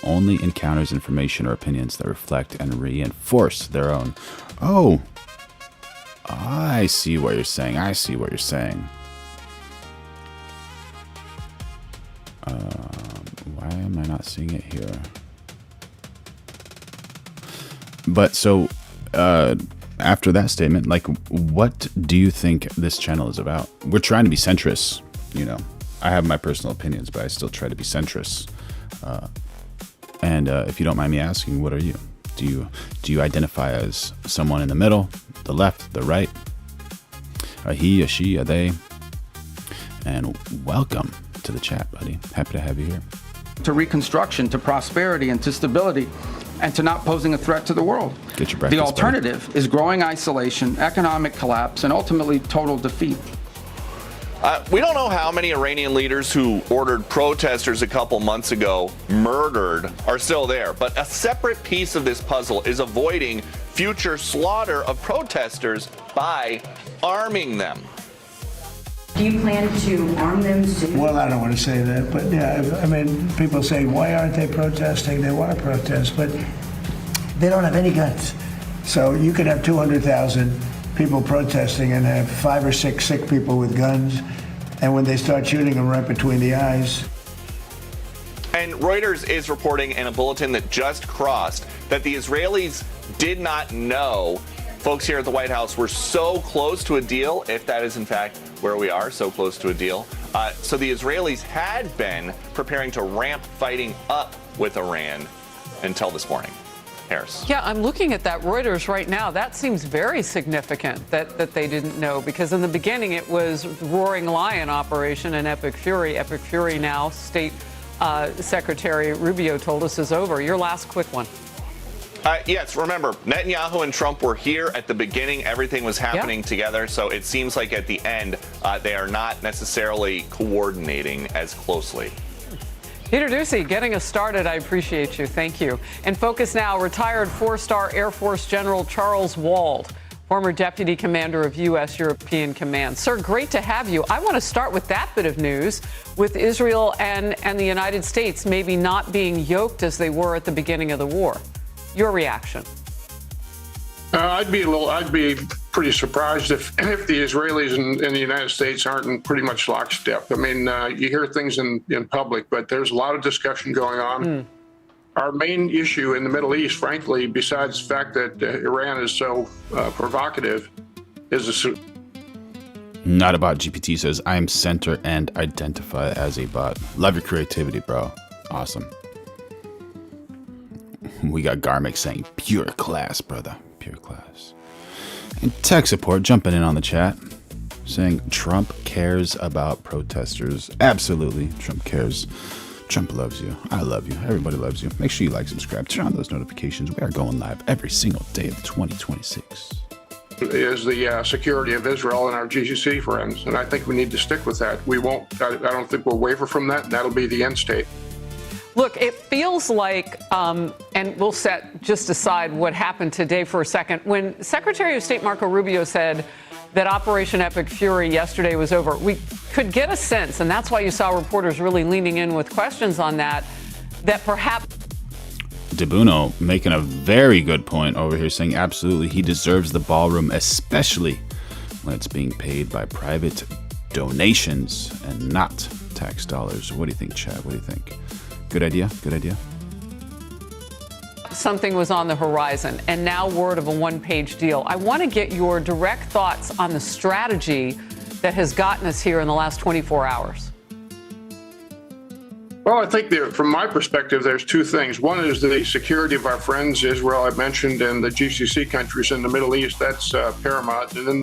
only encounters information or opinions that reflect and reinforce their own. Oh, I see what you're saying. Why am I not seeing it here? But so, after that statement, like, what do you think this channel is about? We're trying to be centrist, you know. I have my personal opinions, but I still try to be centrist. And if you don't mind me asking, what are you? Do you identify as someone in the middle, the left, the right? A he, a she, a they? And welcome to the chat, buddy. Happy to have you here. To reconstruction, to prosperity, and to stability, and to not posing a threat to the world. Get your breakfast, the alternative is growing isolation, economic collapse, and ultimately total defeat. We don't know how many Iranian leaders who ordered protesters a couple months ago murdered are still there, but a separate piece of this puzzle is avoiding future slaughter of protesters by arming them. Do you plan to arm them soon? Well, I don't want to say that, but yeah, I mean, people say, why aren't they protesting? They want to protest, but they don't have any guns. So you could have 200,000 people protesting and have 5 or 6 sick people with guns, and when they start shooting them right between the eyes. And Reuters is reporting in a bulletin that just crossed that the Israelis did not know folks here at the White House were so close to a deal, if that is in fact where we are, so close to a deal. So the Israelis had been preparing to ramp fighting up with Iran until this morning. Harris. Yeah, I'm looking at that Reuters right now. That seems very significant that they didn't know, because in the beginning it was Roaring Lion operation and Epic Fury. Epic Fury now, State Secretary Rubio told us, is over. Your last quick one. Yes, remember, Netanyahu and Trump were here at the beginning. Everything was happening together. So it seems like at the end, they are not necessarily coordinating as closely. Peter Ducey, getting us started. I appreciate you. Thank you. In focus now, retired 4-star Air Force General Charles Wald, former Deputy Commander of U.S. European Command. Sir, great to have you. I want to start with that bit of news, with Israel and the United States maybe not being yoked as they were at the beginning of the war. Your reaction? I'd be pretty surprised if the Israelis and the United States aren't in pretty much lockstep. I mean, you hear things in public, but there's a lot of discussion going on. Our main issue in the Middle East, frankly, besides the fact that Iran is so provocative, is Not a bot. GPT says, I am center and identify as a bot. Love your creativity, bro. Awesome. We got Garmick saying, pure class, brother. Pure class. And tech support jumping in on the chat, saying Trump cares about protesters. Absolutely, Trump cares. Trump loves you. I love you. Everybody loves you. Make sure you like, subscribe, turn on those notifications. We are going live every single day of 2026. is the security of Israel and our GCC friends, and I think we need to stick with that. We won't. I don't think we'll waver from that. That'll be the end state. Look, it feels like, and we'll set just aside what happened today for a second. When Secretary of State Marco Rubio said that Operation Epic Fury yesterday was over, we could get a sense, and that's why you saw reporters really leaning in with questions on that perhaps... DeBuno making a very good point over here, saying absolutely he deserves the ballroom, especially when it's being paid by private donations and not tax dollars. What do you think, Chad? What do you think? Good idea? Good idea? Something was on the horizon, and now word of a one-page deal. I want to get your direct thoughts on the strategy that has gotten us here in the last 24 hours. Well, I think from my perspective, there's two things. One is the security of our friends, Israel, I mentioned, and the GCC countries in the Middle East. That's paramount. And then...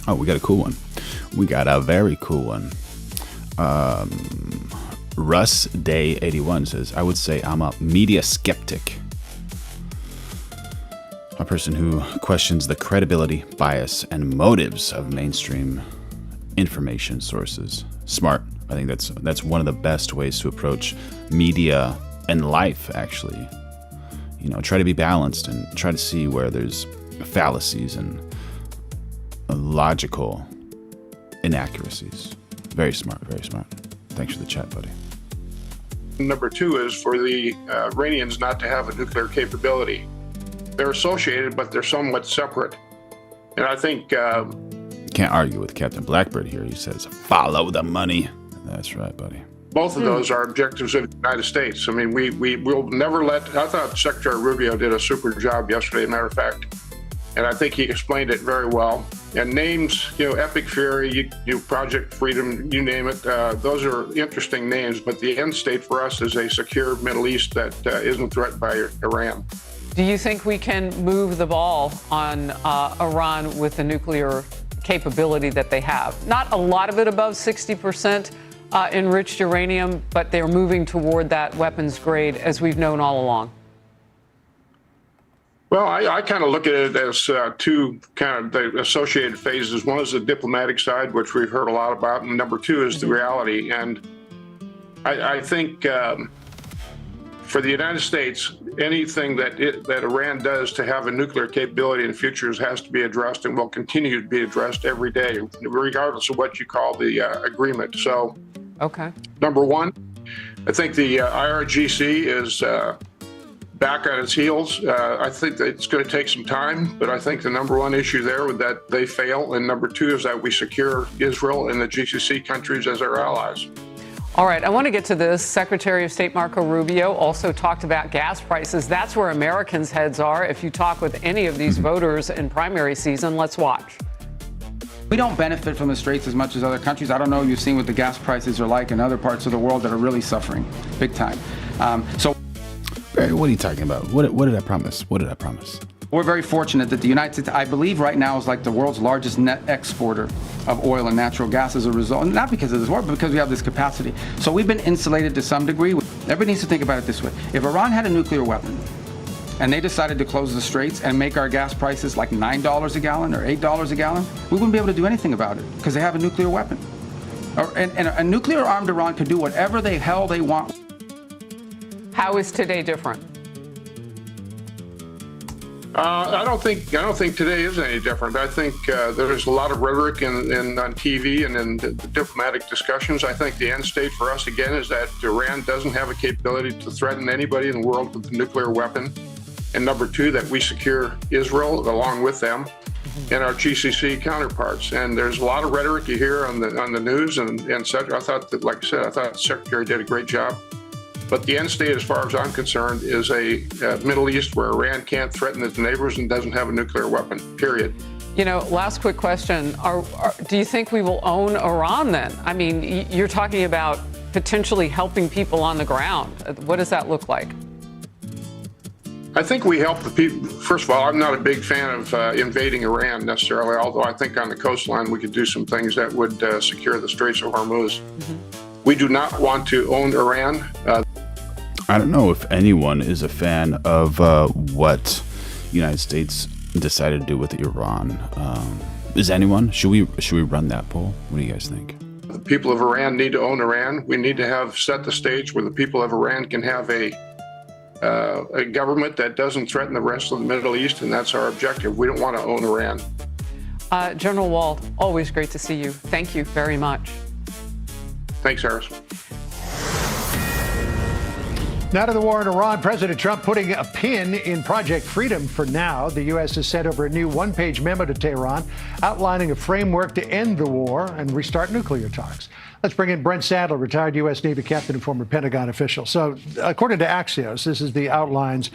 Oh, we got a cool one. We got a very cool one. Russ Day 81 says, I would say I'm a media skeptic. A person who questions the credibility, bias, and motives of mainstream information sources. Smart. I think that's one of the best ways to approach media and life, actually. You know, try to be balanced and try to see where there's fallacies and logical inaccuracies. Very smart, very smart. Thanks for the chat, buddy. Number two is for the Iranians not to have a nuclear capability. They're associated, but they're somewhat separate. And I think... Can't argue with Captain Blackbird here. He says, follow the money. That's right, buddy. Both of those are objectives of the United States. I mean, we will never let... I thought Secretary Rubio did a super job yesterday, as a matter of fact. And I think he explained it very well. And names, you know, Epic Fury, you Project Freedom, you name it, those are interesting names. But the end state for us is a secure Middle East that isn't threatened by Iran. Do you think we can move the ball on Iran with the nuclear capability that they have? Not a lot of it above 60% enriched uranium, but they're moving toward that weapons grade as we've known all along. Well, I kind of look at it as two kind of the associated phases. One is the diplomatic side, which we've heard a lot about, and number two is the reality. And I think for the United States, anything that Iran does to have a nuclear capability in the future has to be addressed and will continue to be addressed every day, regardless of what you call the agreement. So, okay. Number one, I think the IRGC is back on its heels. I think that it's going to take some time, but I think the number one issue there was that they fail, and number two is that we secure Israel and the GCC countries as our allies. All right, I want to get to this. Secretary of State Marco Rubio also talked about gas prices. That's where Americans' heads are. If you talk with any of these voters in primary season, let's watch. We don't benefit from the straits as much as other countries. I don't know if you've seen what the gas prices are like in other parts of the world that are really suffering big time. Barry, what are you talking about? What did I promise? What did I promise? We're very fortunate that the United States, I believe right now, is like the world's largest net exporter of oil and natural gas as a result, not because of this war, but because we have this capacity. So we've been insulated to some degree. Everybody needs to think about it this way. If Iran had a nuclear weapon and they decided to close the straits and make our gas prices like $9 a gallon or $8 a gallon, we wouldn't be able to do anything about it because they have a nuclear weapon. And a nuclear-armed Iran can do whatever the hell they want. How is today different? I don't think today is any different. I think there's a lot of rhetoric on TV and in the diplomatic discussions. I think the end state for us again is that Iran doesn't have a capability to threaten anybody in the world with a nuclear weapon, and number two, that we secure Israel along with them and our GCC counterparts. And there's a lot of rhetoric you hear on the news and such. I thought that, like I said, I thought the Secretary did a great job. But the end state, as far as I'm concerned, is a Middle East where Iran can't threaten its neighbors and doesn't have a nuclear weapon, period. You know, last quick question. Do you think we will own Iran then? I mean, you're talking about potentially helping people on the ground. What does that look like? I think we help the people. First of all, I'm not a big fan of invading Iran necessarily, although I think on the coastline we could do some things that would secure the Straits of Hormuz. We do not want to own Iran. I don't know if anyone is a fan of what the United States decided to do with Iran. Is anyone? Should we run that poll? What do you guys think? The people of Iran need to own Iran. We need to have set the stage where the people of Iran can have a government that doesn't threaten the rest of the Middle East, and that's our objective. We don't want to own Iran. General Wald, always great to see you. Thank you very much. Thanks, Harris. Now to the war in Iran. President Trump putting a pin in Project Freedom for now. The U.S. has sent over a new one-page memo to Tehran outlining a framework to end the war and restart nuclear talks. Let's bring in Brent Sadler, retired U.S. Navy captain and former Pentagon official. So, according to Axios, this is the outlines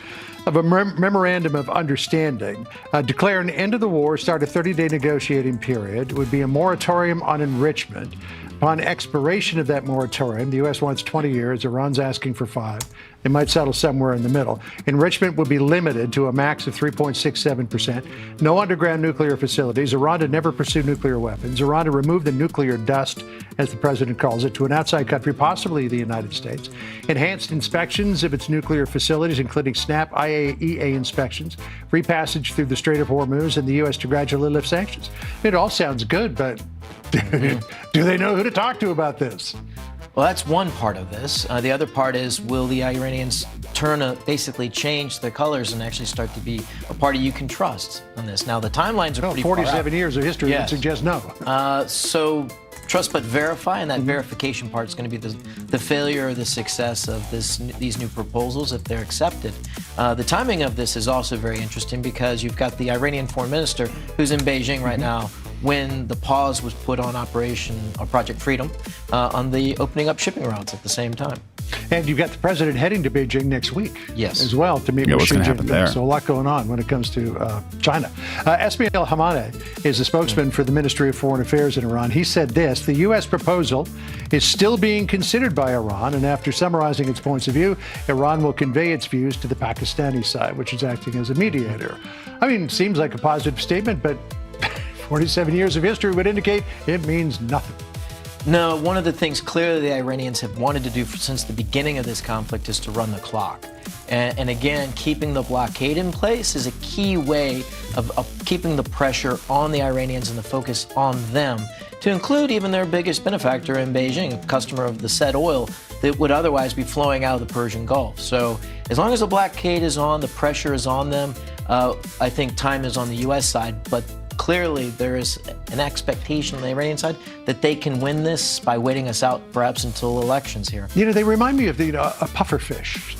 of a memorandum of understanding. Declare an end to the war, start a 30-day negotiating period. It would be a moratorium on enrichment. Upon expiration of that moratorium, the U.S. wants 20 years. Iran's asking for 5. They might settle somewhere in the middle. Enrichment will be limited to a max of 3.67%. No underground nuclear facilities. Iran to never pursue nuclear weapons. Iran to remove the nuclear dust, as the president calls it, to an outside country, possibly the United States. Enhanced inspections of its nuclear facilities, including SNAP IAEA inspections. Free passage through the Strait of Hormuz, and the U.S. to gradually lift sanctions. It all sounds good, but do they know who to talk to about this? Well, that's one part of this. The other part is, will the Iranians basically change their colors and actually start to be a party you can trust on this? Now, the timelines are pretty 47 years of history would suggest no. So trust but verify, and that verification part is going to be the failure or the success of these new proposals if they're accepted. The timing of this is also very interesting because you've got the Iranian foreign minister who's in Beijing right now when the pause was put on Project Freedom on the opening up shipping routes at the same time. And you've got the president heading to Beijing next week as well to meet with what's Xi going to happen there? Jinping. So a lot going on when it comes to China. Esmail Hamane is the spokesman for the Ministry of Foreign Affairs in Iran. He said this: the U.S. proposal is still being considered by Iran, and after summarizing its points of view, Iran will convey its views to the Pakistani side, which is acting as a mediator. I mean, it seems like a positive statement, but 47 years of history would indicate it means nothing. No, one of the things clearly the Iranians have wanted to do since the beginning of this conflict is to run the clock. And again, keeping the blockade in place is a key way of keeping the pressure on the Iranians and the focus on them, to include even their biggest benefactor in Beijing, a customer of the said oil that would otherwise be flowing out of the Persian Gulf. So as long as the blockade is on, the pressure is on them, I think time is on the U.S. side. But clearly, there is an expectation on the Iranian side that they can win this by waiting us out perhaps until elections here. You know, they remind me of a puffer fish.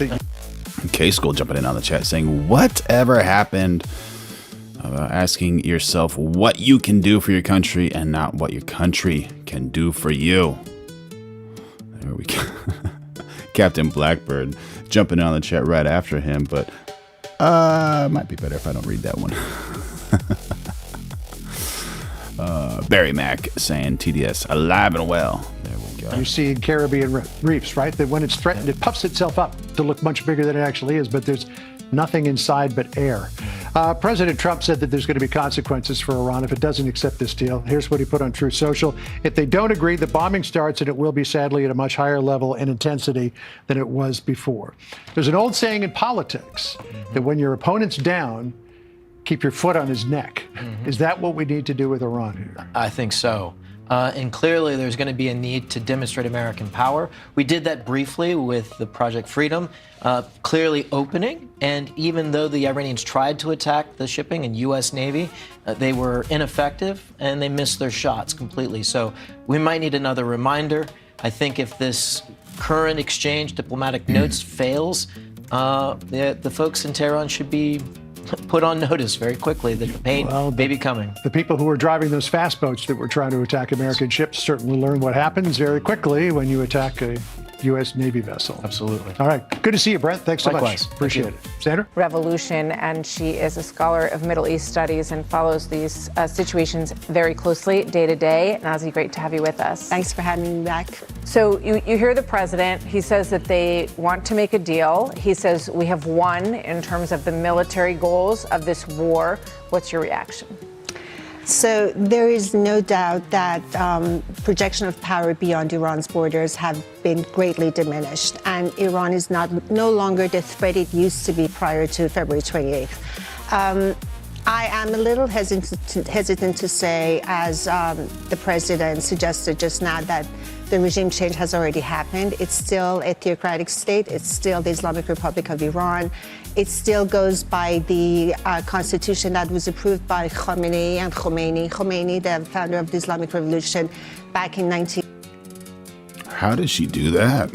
K-School jumping in on the chat saying, whatever happened about asking yourself what you can do for your country and not what your country can do for you? There we go. Captain Blackbird jumping in on the chat right after him, but it might be better if I don't read that one. Barry Mack saying TDS alive and well. There we go. You see in Caribbean reefs, right? That when it's threatened, it puffs itself up to look much bigger than it actually is, but there's nothing inside but air. President Trump said that there's going to be consequences for Iran if it doesn't accept this deal. Here's what he put on Truth Social. If they don't agree, the bombing starts, and it will be sadly at a much higher level and intensity than it was before. There's an old saying in politics that when your opponent's down, keep your foot on his neck. Is that what we need to do with Iran here? I think so. And clearly, there's going to be a need to demonstrate American power. We did that briefly with the Project Freedom, clearly opening. And even though the Iranians tried to attack the shipping and U.S. Navy, they were ineffective and they missed their shots completely. So we might need another reminder. I think if this current exchange, diplomatic notes, fails, the folks in Tehran should be put on notice very quickly that the pain may be coming. The people who were driving those fast boats that were trying to attack American ships certainly learn what happens very quickly when you attack a U.S. Navy vessel. Absolutely. All right. Good to see you, Brett. Thanks so Likewise. much. Appreciate it. Sandra? Revolution, and she is a scholar of Middle East studies and follows these situations very closely day to day. Nazi, great to have you with us. Thanks for having me back. So you hear the president. He says that they want to make a deal. He says we have won in terms of the military goals of this war. What's your reaction? So there is no doubt that projection of power beyond Iran's borders have been greatly diminished, and Iran is no longer the threat it used to be prior to February 28th. I am a little hesitant to say, as the president suggested just now, that the regime change has already happened. It's still a theocratic state. It's still the Islamic Republic of Iran. It still goes by the constitution that was approved by Khamenei and Khomeini. Khomeini, the founder of the Islamic Revolution, back in 19... How does she do that?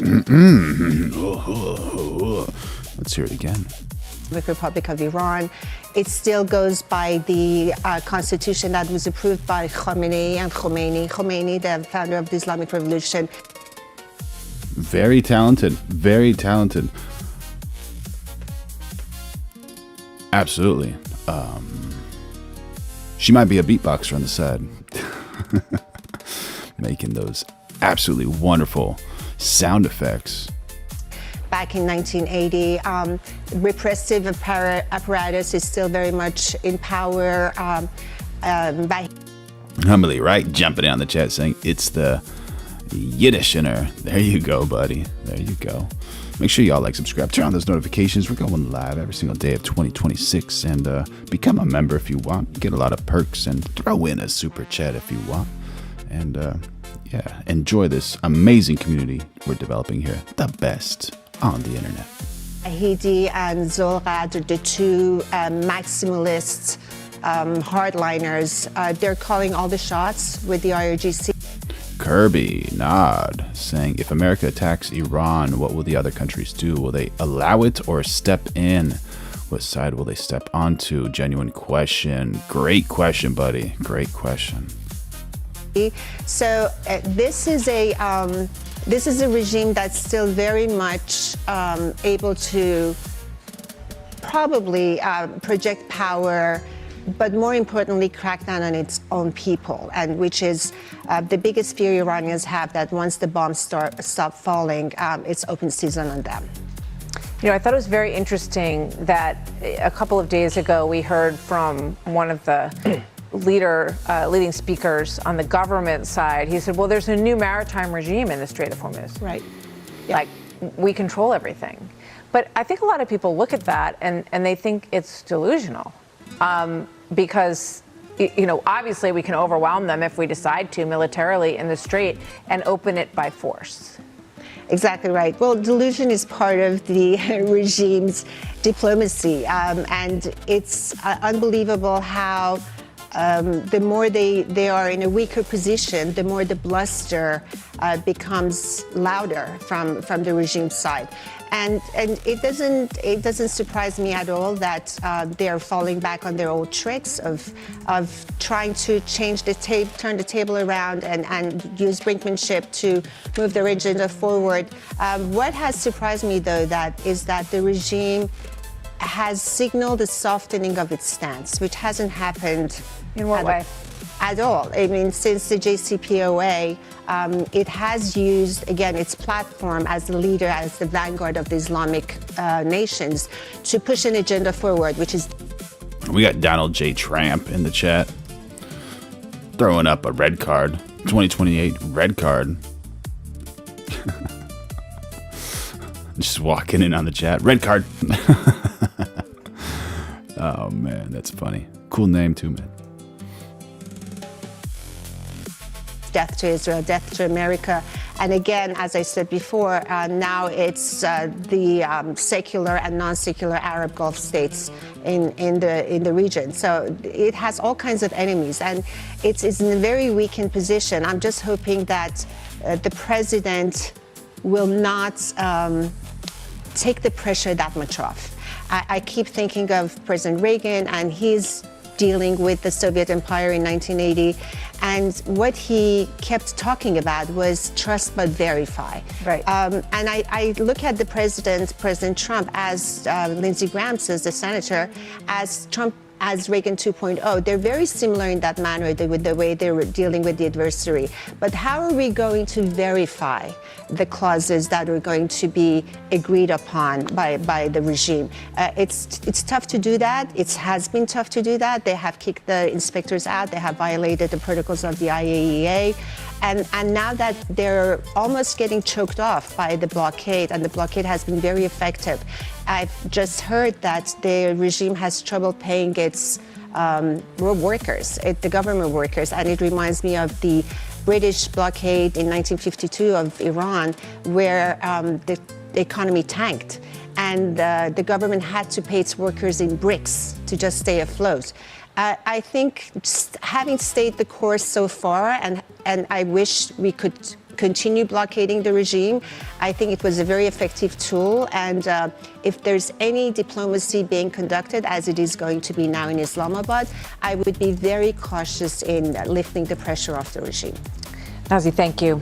Let's hear it again. Islamic Republic of Iran. It still goes by the constitution that was approved by Khamenei and Khomeini. Khomeini, the founder of the Islamic Revolution. Very talented. Very talented. Absolutely. She might be a beatboxer on the side. Making those absolutely wonderful sound effects. Back in 1980, repressive apparatus is still very much in power. Humbly, right? Jumping in on the chat saying it's the Yiddish in her. There you go, buddy. There you go. Make sure y'all like, subscribe, turn on those notifications. We're going live every single day of 2026, and become a member if you want. Get a lot of perks, and throw in a super chat if you want. And yeah, enjoy this amazing community we're developing here. The best on the internet. Hidi and Zulqadr, the two maximalists, hardliners, they're calling all the shots with the IRGC. Kirby Nod saying, if America attacks Iran, what will the other countries do? Will they allow it or step in? What side will they step onto? Genuine question. Great question, buddy. Great question. So this is a regime that's still very much able to probably project power, but more importantly, crack down on its own people, and which is the biggest fear Iranians have, that once the bombs stop falling, it's open season on them. You know, I thought it was very interesting that a couple of days ago we heard from one of the leading speakers on the government side. He said, well, there's a new maritime regime in the Strait of Hormuz. Right. Yeah. Like, we control everything. But I think a lot of people look at that and they think it's delusional. Because, you know, obviously we can overwhelm them if we decide to militarily in the Strait and open it by force. Exactly right. Well, delusion is part of the regime's diplomacy. And it's unbelievable how the more they are in a weaker position, the more the bluster becomes louder from the regime's side. And it doesn't surprise me at all that they are falling back on their old tricks of trying to change turn the table around and use brinkmanship to move their agenda forward. What has surprised me, though, is that the regime has signaled a softening of its stance, which hasn't happened. In what way? At all. I mean, since the JCPOA, it has used, again, its platform as the leader, as the vanguard of the Islamic nations, to push an agenda forward, which is... We got Donald J. Trump in the chat throwing up a red card. 2028 red card. Just walking in on the chat. Red card. Oh, man, that's funny. Cool name, too, man. death to Israel, death to America. And again, as I said before, now it's the secular and non-secular Arab Gulf states in the region. So it has all kinds of enemies, and it's in a very weakened position. I'm just hoping that the president will not take the pressure that much off. I keep thinking of President Reagan and his dealing with the Soviet Empire in 1980. And what he kept talking about was trust but verify. Right. And I look at the President Trump, as Lindsey Graham says, the senator, as Reagan 2.0. They're very similar in that manner with the way they were dealing with the adversary. But how are we going to verify the clauses that are going to be agreed upon by the regime? It's tough to do that. It has been tough to do that. They have kicked the inspectors out. They have violated the protocols of the IAEA. And now that they're almost getting choked off by the blockade, and the blockade has been very effective, I've just heard that the regime has trouble paying its workers, the government workers, and it reminds me of the British blockade in 1952 of Iran, where the economy tanked, and the government had to pay its workers in bricks to just stay afloat. I think just having stayed the course so far, and I wish we could continue blockading the regime. I think it was a very effective tool, and if there's any diplomacy being conducted, as it is going to be now in Islamabad, I would be very cautious in lifting the pressure off the regime. Nazi, thank you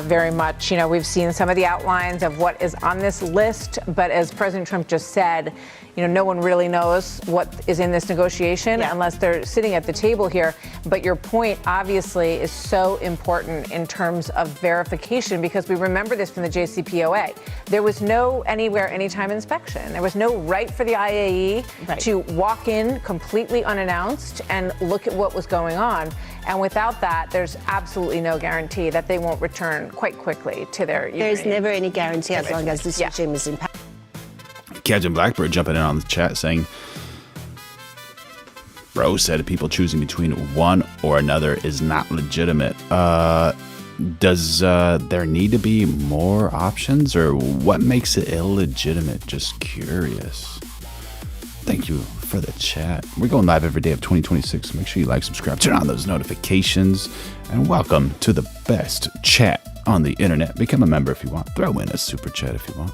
very much. You know, we've seen some of the outlines of what is on this list, but as President Trump just said, you know, no one really knows what is in this negotiation unless they're sitting at the table here. But your point, obviously, is so important in terms of verification, because we remember this from the JCPOA. There was no anywhere, anytime inspection. There was no right for the IAE to walk in completely unannounced and look at what was going on. And without that, there's absolutely no guarantee that they won't return quite quickly to their There's Ukraine. never any guarantee as long as this regime is in power. Captain Blackbird jumping in on the chat saying, Bro said people choosing between one or another is not legitimate. Does there need to be more options, or what makes it illegitimate? Just curious. Thank you for the chat. We're going live every day of 2026. So make sure you like, subscribe, turn on those notifications, and welcome to the best chat on the internet. Become a member if you want. Throw in a super chat if you want.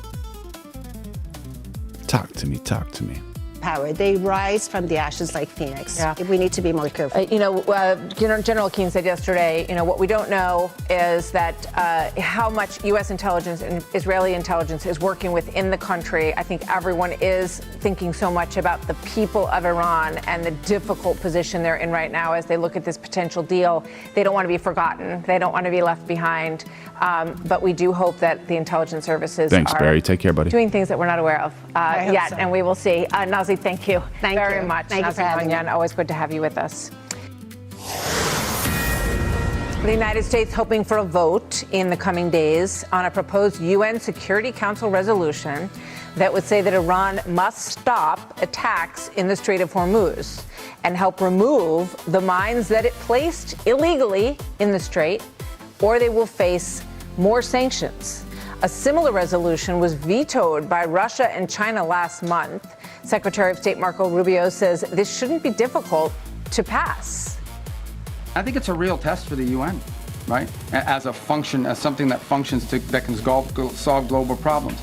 Talk to me, talk to me. Power. They rise from the ashes like phoenix. Yeah. We need to be more careful. General Keane said yesterday, what we don't know is that how much U.S. intelligence and Israeli intelligence is working within the country. I think everyone is thinking so much about the people of Iran and the difficult position they're in right now as they look at this potential deal. They don't want to be forgotten. They don't want to be left behind. But we do hope that the intelligence services Thanks, are Barry. Take care, buddy. doing things that we're not aware of yet, and we will see. Nazi, thank you very much. Thank you for having me. Always good to have you with us. The United States hoping for a vote in the coming days on a proposed UN Security Council resolution that would say that Iran must stop attacks in the Strait of Hormuz and help remove the mines that it placed illegally in the strait, or they will face more sanctions. A similar resolution was vetoed by Russia and China last month. Secretary of State Marco Rubio says this shouldn't be difficult to pass. I think it's a real test for the UN, right? As something that functions that can solve global problems.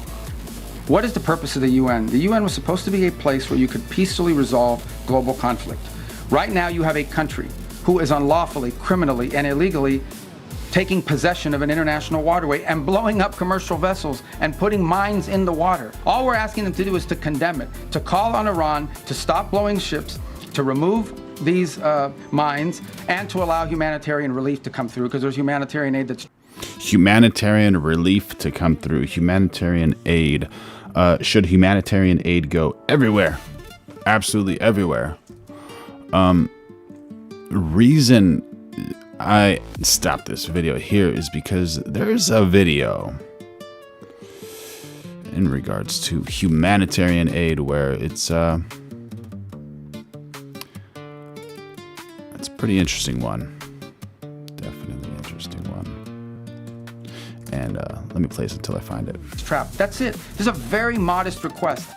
What is the purpose of the UN? The UN was supposed to be a place where you could peacefully resolve global conflict. Right now, you have a country who is unlawfully, criminally, and illegally taking possession of an international waterway and blowing up commercial vessels and putting mines in the water. All we're asking them to do is to condemn it, to call on Iran to stop blowing ships, to remove these mines, and to allow humanitarian relief to come through, because there's humanitarian aid that's... Humanitarian relief to come through. Humanitarian aid. Should humanitarian aid go everywhere? Absolutely everywhere. Reason I stopped this video here is because there's a video in regards to humanitarian aid where it's a pretty interesting one. Definitely interesting. And let me play this until I find it. Trap. That's it. This is a very modest request.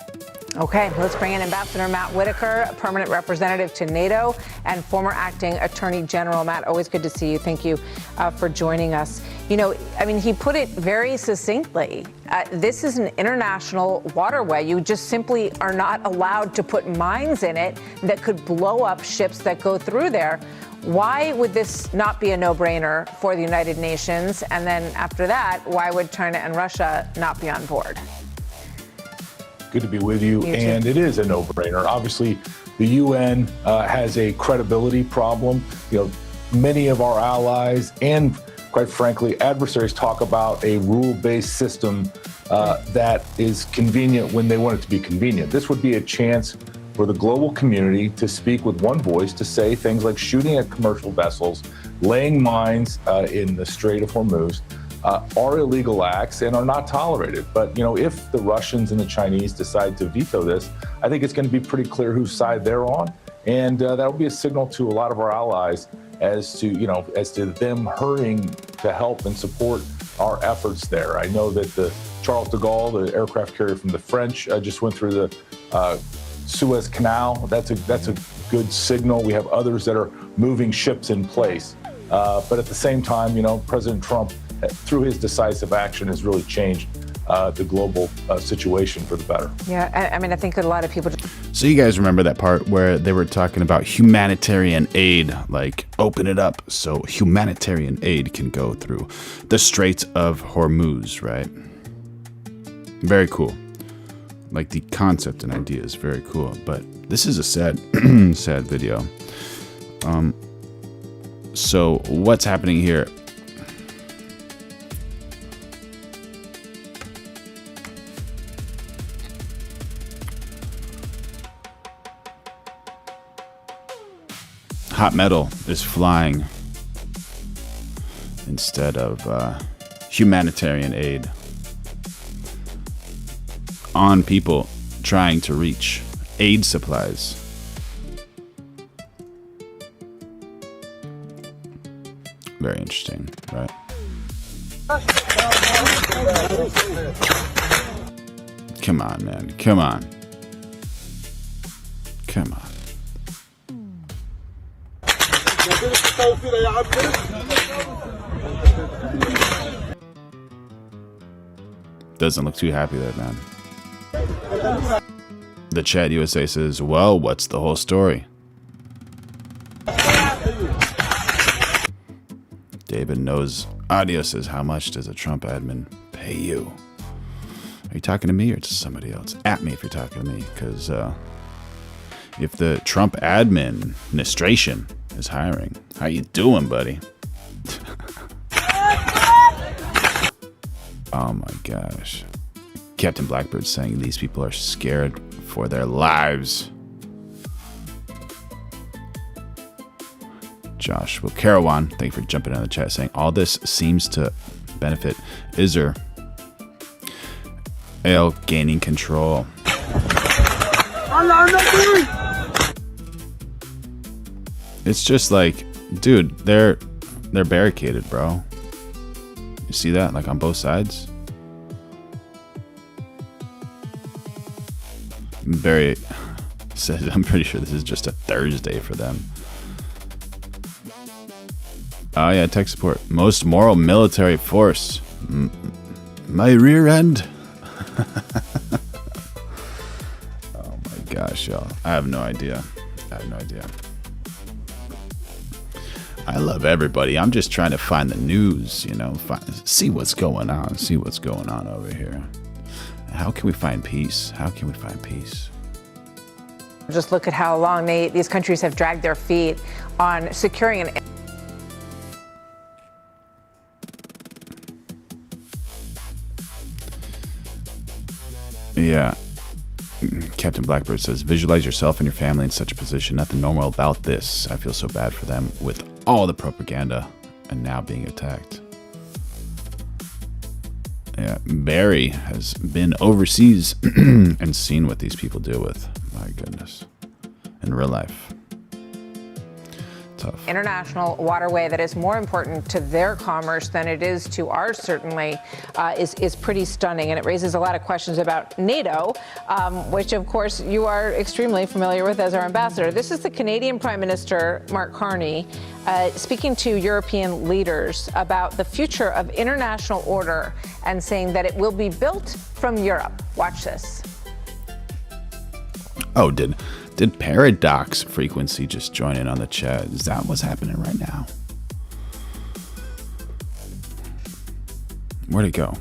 Okay, let's bring in Ambassador Matt Whitaker, permanent representative to NATO and former acting Attorney General. Matt, always good to see you. Thank you for joining us. You know, I mean, he put it very succinctly. This is an international waterway. You just simply are not allowed to put mines in it that could blow up ships that go through there. Why would this not be a no-brainer for the United Nations? And then after that, why would China and Russia not be on board? Good to be with you. And it is a no-brainer. Obviously, the UN has a credibility problem. You know, many of our allies and, quite frankly, adversaries talk about a rule-based system that is convenient when they want it to be convenient. This would be a chance for the global community to speak with one voice, to say things like shooting at commercial vessels, laying mines in the Strait of Hormuz, are illegal acts and are not tolerated. But, you know, if the Russians and the Chinese decide to veto this, I think it's going to be pretty clear whose side they're on. And that will be a signal to a lot of our allies as to, you know, as to them hurrying to help and support our efforts there. I know that the Charles de Gaulle, the aircraft carrier from the French, just went through the Suez Canal. That's a good signal. We have others that are moving ships in place. But at the same time, you know, President Trump, through his decisive action, has really changed the global situation for the better. Yeah, I mean, I think a lot of people. So you guys remember that part where they were talking about humanitarian aid, like open it up so humanitarian aid can go through the Straits of Hormuz, right? Very cool. Like the concept and idea is very cool, but this is a sad, sad video. So what's happening here? Hot metal is flying instead of humanitarian aid on people trying to reach aid supplies. Very interesting, right? Come on, man. Come on. Come on. Doesn't look too happy there, man. The Chat USA says, well, what's the whole story? David knows audio says, how much does a Trump admin pay you? Are you talking to me or to somebody else? At me if you're talking to me, because if the Trump administration is hiring, how you doing, buddy? Oh my gosh. Captain Blackbird saying these people are scared for their lives. Josh Wilcarawan, thank you for jumping in the chat, saying all this seems to benefit Israel gaining control. It's just like, dude, they're barricaded, bro. You see that, like on both sides? Barry says, I'm pretty sure this is just a Thursday for them. Oh yeah, tech support. Most moral military force. My rear end. Oh my gosh, y'all. I have no idea. I love everybody. I'm just trying to find the news, you know, see what's going on, over here. How can we find peace? Just look at how long these countries have dragged their feet on securing an. Yeah. Captain Blackbird says, visualize yourself and your family in such a position. Nothing normal about this. I feel so bad for them with all the propaganda and now being attacked. Yeah, Barry has been overseas and seen what these people deal with. My goodness. In real life. Tough. International waterway that is more important to their commerce than it is to ours, certainly, is pretty stunning. And it raises a lot of questions about NATO, which, of course, you are extremely familiar with as our ambassador. This is the Canadian Prime Minister, Mark Carney, speaking to European leaders about the future of international order and saying that it will be built from Europe. Watch this. Oh, did Paradox Frequency just join in on the chat? Is that what's happening right now? Where'd it go?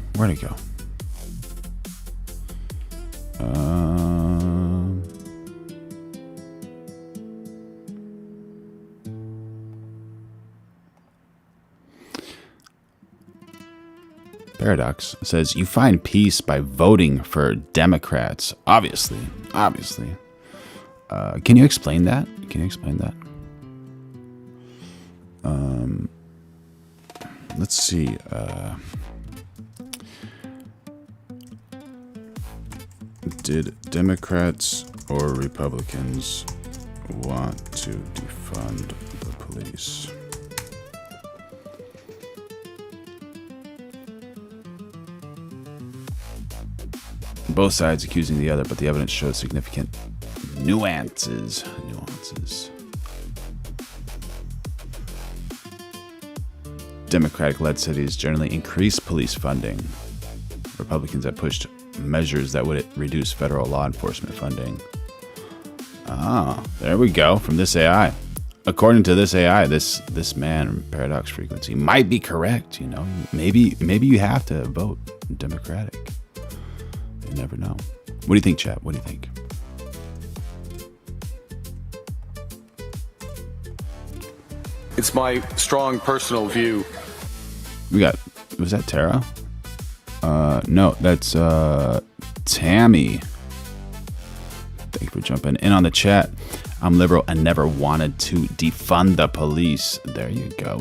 Paradox says, you find peace by voting for Democrats. Obviously. Can you explain that? Let's see. Did Democrats or Republicans want to defund the police? Both sides accusing the other, but the evidence showed significant nuances. Democratic-led cities generally increase police funding. Republicans have pushed measures that would reduce federal law enforcement funding. Ah, there we go. From this AI. According to this AI, this man, Paradox Frequency, might be correct. You know, maybe you have to vote Democratic. You never know. What do you think, chat? What do you think? It's my strong personal view. We got, was that Tara? No, that's Tammy. Thank you for jumping in on the chat. I'm liberal and never wanted to defund the police. There you go.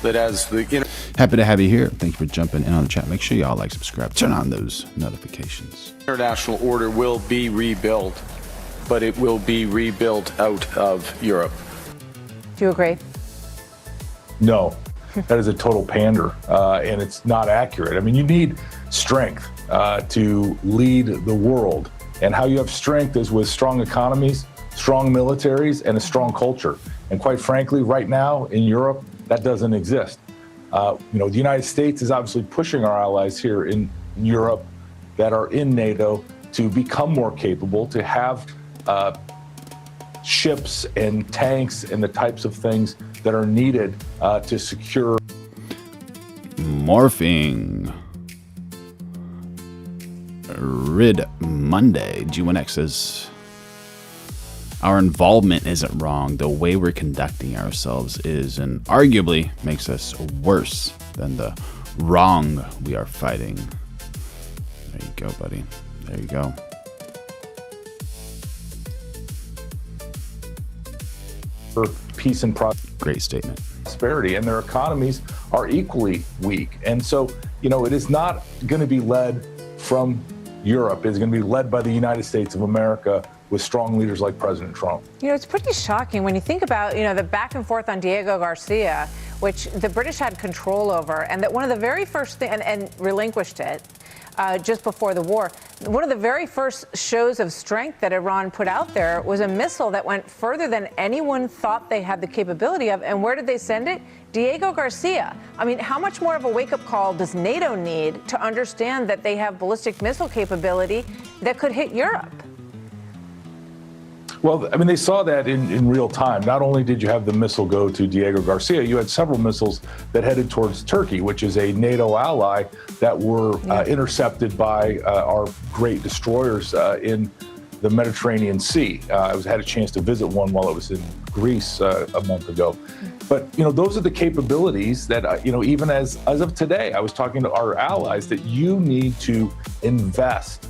That as the happy to have you here. Thank you for jumping in on the chat. Make sure y'all like, subscribe, turn on those notifications. international order will be rebuilt, but it will be rebuilt out of Europe. Do you agree? No, that is a total pander, and it's not accurate. I mean, you need strength to lead the world, and how you have strength is with strong economies, strong militaries, and a strong culture. And quite frankly, right now in Europe, that doesn't exist. The United States is obviously pushing our allies here in Europe that are in NATO to become more capable, to have ships and tanks and the types of things that are needed to secure. Morphing. Rid Monday. G1X says, our involvement isn't wrong. The way we're conducting ourselves is, and arguably makes us worse than the wrong we are fighting. There you go, buddy. There you go. For peace and great statement. Prosperity, and their economies are equally weak. And so, it is not going to be led from Europe. It's going to be led by the United States of America with strong leaders like President Trump. It's pretty shocking when you think about, the back and forth on Diego Garcia, which the British had control over, and that one of the very first things, and relinquished it just before the war. One of the very first shows of strength that Iran put out there was a missile that went further than anyone thought they had the capability of. And where did they send it? Diego Garcia. I mean, how much more of a wake-up call does NATO need to understand that they have ballistic missile capability that could hit Europe? Well, I mean, they saw that in real time. Not only did you have the missile go to Diego Garcia, you had several missiles that headed towards Turkey, which is a NATO ally, that were intercepted by our great destroyers in the Mediterranean Sea. I had a chance to visit one while I was in Greece a month ago. But, those are the capabilities that, even as of today, I was talking to our allies that you need to invest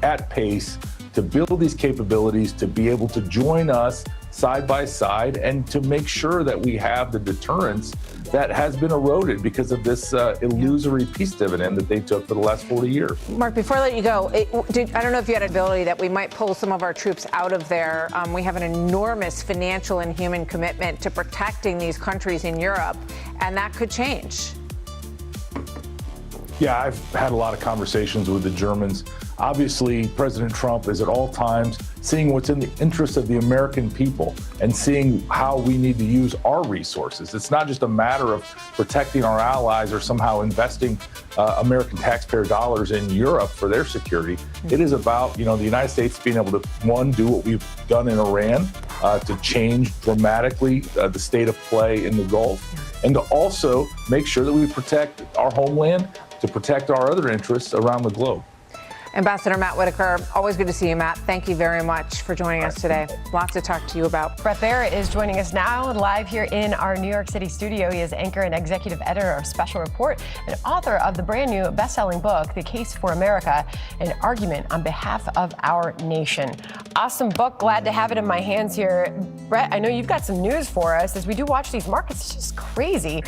at pace to build these capabilities, to be able to join us side by side and to make sure that we have the deterrence that has been eroded because of this illusory peace dividend that they took for the last 40 years. Mark, before I let you go, I don't know if you had an ability that we might pull some of our troops out of there. We have an enormous financial and human commitment to protecting these countries in Europe, and that could change. Yeah, I've had a lot of conversations with the Germans. Obviously, President Trump is at all times seeing what's in the interest of the American people and seeing how we need to use our resources. It's not just a matter of protecting our allies or somehow investing American taxpayer dollars in Europe for their security. It is about, the United States being able to, one, do what we've done in Iran to change dramatically the state of play in the Gulf, and to also make sure that we protect our homeland, to protect our other interests around the globe. Ambassador Matt Whitaker, always good to see you, Matt. Thank you very much for joining us today. Lots to talk to you about. Brett Baier is joining us now live here in our New York City studio. He is anchor and executive editor of Special Report and author of the brand new best-selling book, The Case for America, an argument on behalf of our nation. Awesome book. Glad to have it in my hands here. Brett, I know you've got some news for us. As we do watch these markets, it's just crazy.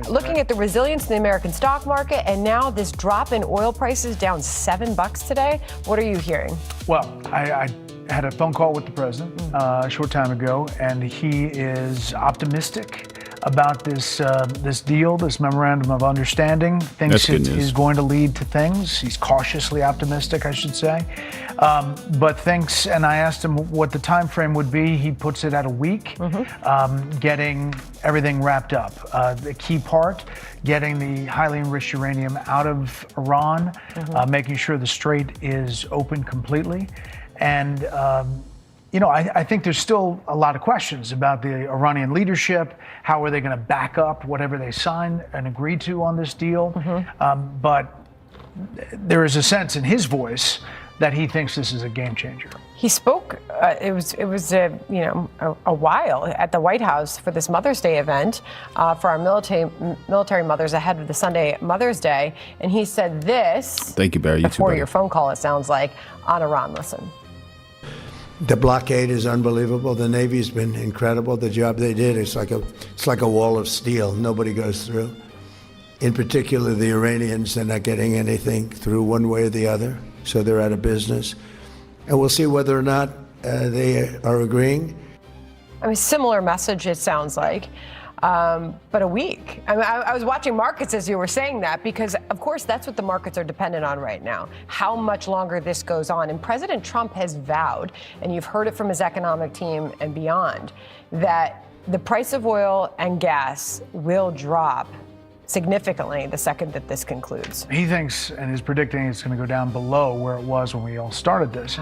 Looking at the resilience in the American stock market and now this drop in oil prices down $7 today. What are you hearing? Well, I had a phone call with the president a short time ago, and he is optimistic about this deal, this memorandum of understanding. Thinks it is going to lead to things. He's cautiously optimistic, I should say. But thinks, and I asked him what the time frame would be. He puts it at a week, getting everything wrapped up. The key part, getting the highly enriched uranium out of Iran, making sure the strait is open completely. And I think there's still a lot of questions about the Iranian leadership. How are they going to back up whatever they sign and agree to on this deal? But there is a sense in his voice that he thinks this is a game changer. He spoke. It was a while at the White House for this Mother's Day event for our military mothers ahead of the Sunday Mother's Day, and he said this. Thank you, Barry. Before your phone call, it sounds like on Iran. Listen. The blockade is unbelievable. The Navy's been incredible. The job they did, it's like a wall of steel. Nobody goes through. In particular, the Iranians, they're not getting anything through one way or the other, so they're out of business. And we'll see whether or not they are agreeing. I mean, similar message, it sounds like. But a week. I was watching markets as you were saying that because, of course, that's what the markets are dependent on right now, how much longer this goes on. And President Trump has vowed, and you've heard it from his economic team and beyond, that the price of oil and gas will drop significantly the second that this concludes. He thinks and is predicting it's going to go down below where it was when we all started this.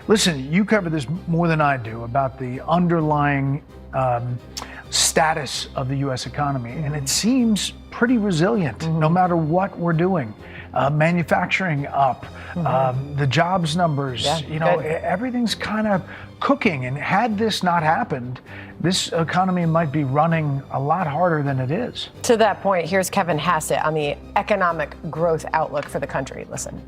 Listen, you cover this more than I do about the underlying status of the U.S. economy, and it seems pretty resilient no matter what we're doing. Manufacturing up, the jobs numbers, everything's kind of cooking. And had this not happened, this economy might be running a lot harder than it is. To that point, here's Kevin Hassett on the economic growth outlook for the country. Listen.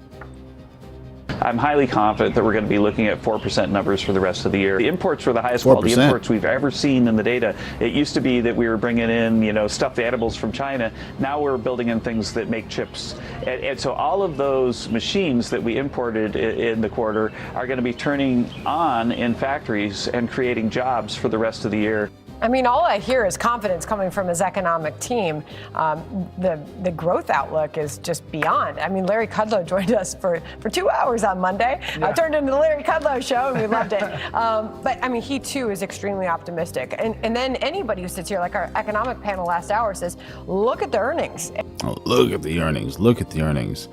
I'm highly confident that we're going to be looking at 4% numbers for the rest of the year. The imports were the highest quality imports we've ever seen in the data. It used to be that we were bringing in, stuffed animals from China. Now we're building in things that make chips. And so all of those machines that we imported in the quarter are going to be turning on in factories and creating jobs for the rest of the year. I mean, all I hear is confidence coming from his economic team. The growth outlook is just beyond. I mean, Larry Kudlow joined us for 2 hours on Monday. I turned into the Larry Kudlow show, and we loved it. But, I mean, he, too, is extremely optimistic. And then anybody who sits here, like our economic panel last hour, says, look at the earnings. Oh, look at the earnings. Look at the earnings.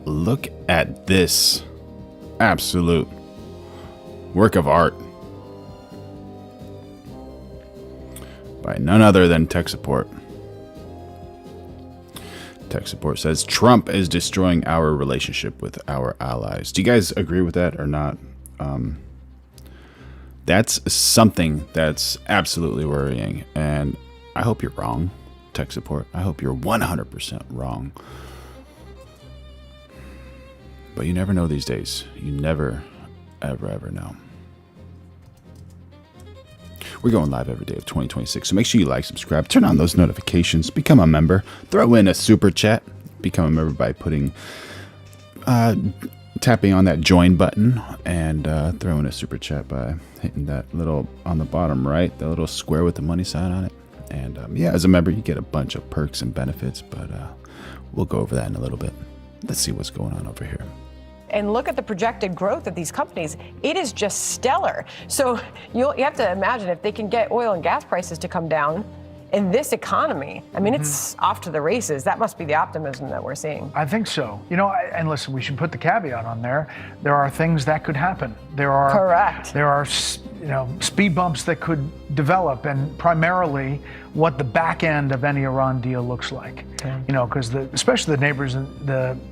Look at this absolute work of art by none other than Tech Support. Tech Support says Trump is destroying our relationship with our allies. Do you guys agree with that or not? That's something that's absolutely worrying, and I hope you're wrong, Tech Support. I hope you're 100% wrong. But you never know these days. You never, ever know. We're going live every day of 2026, so make sure you like, subscribe, turn on those notifications, become a member, throw in a super chat, become a member by putting, tapping on that join button, and throw in a super chat by hitting that little, on the bottom right, the little square with the money sign on it. And yeah, as a member, you get a bunch of perks and benefits, but we'll go over that in a little bit. Let's see what's going on over here. And look at the projected growth of these companies. It is just stellar. So you have to imagine if they can get oil and gas prices to come down in this economy, I mean, it's off to the races. That must be the optimism that we're seeing. I think so. You know, and listen, we should put the caveat on there. There are things that could happen. There are correct. There are, you know, speed bumps that could develop, and primarily what the back end of any Iran deal looks like. Okay. You know, because especially the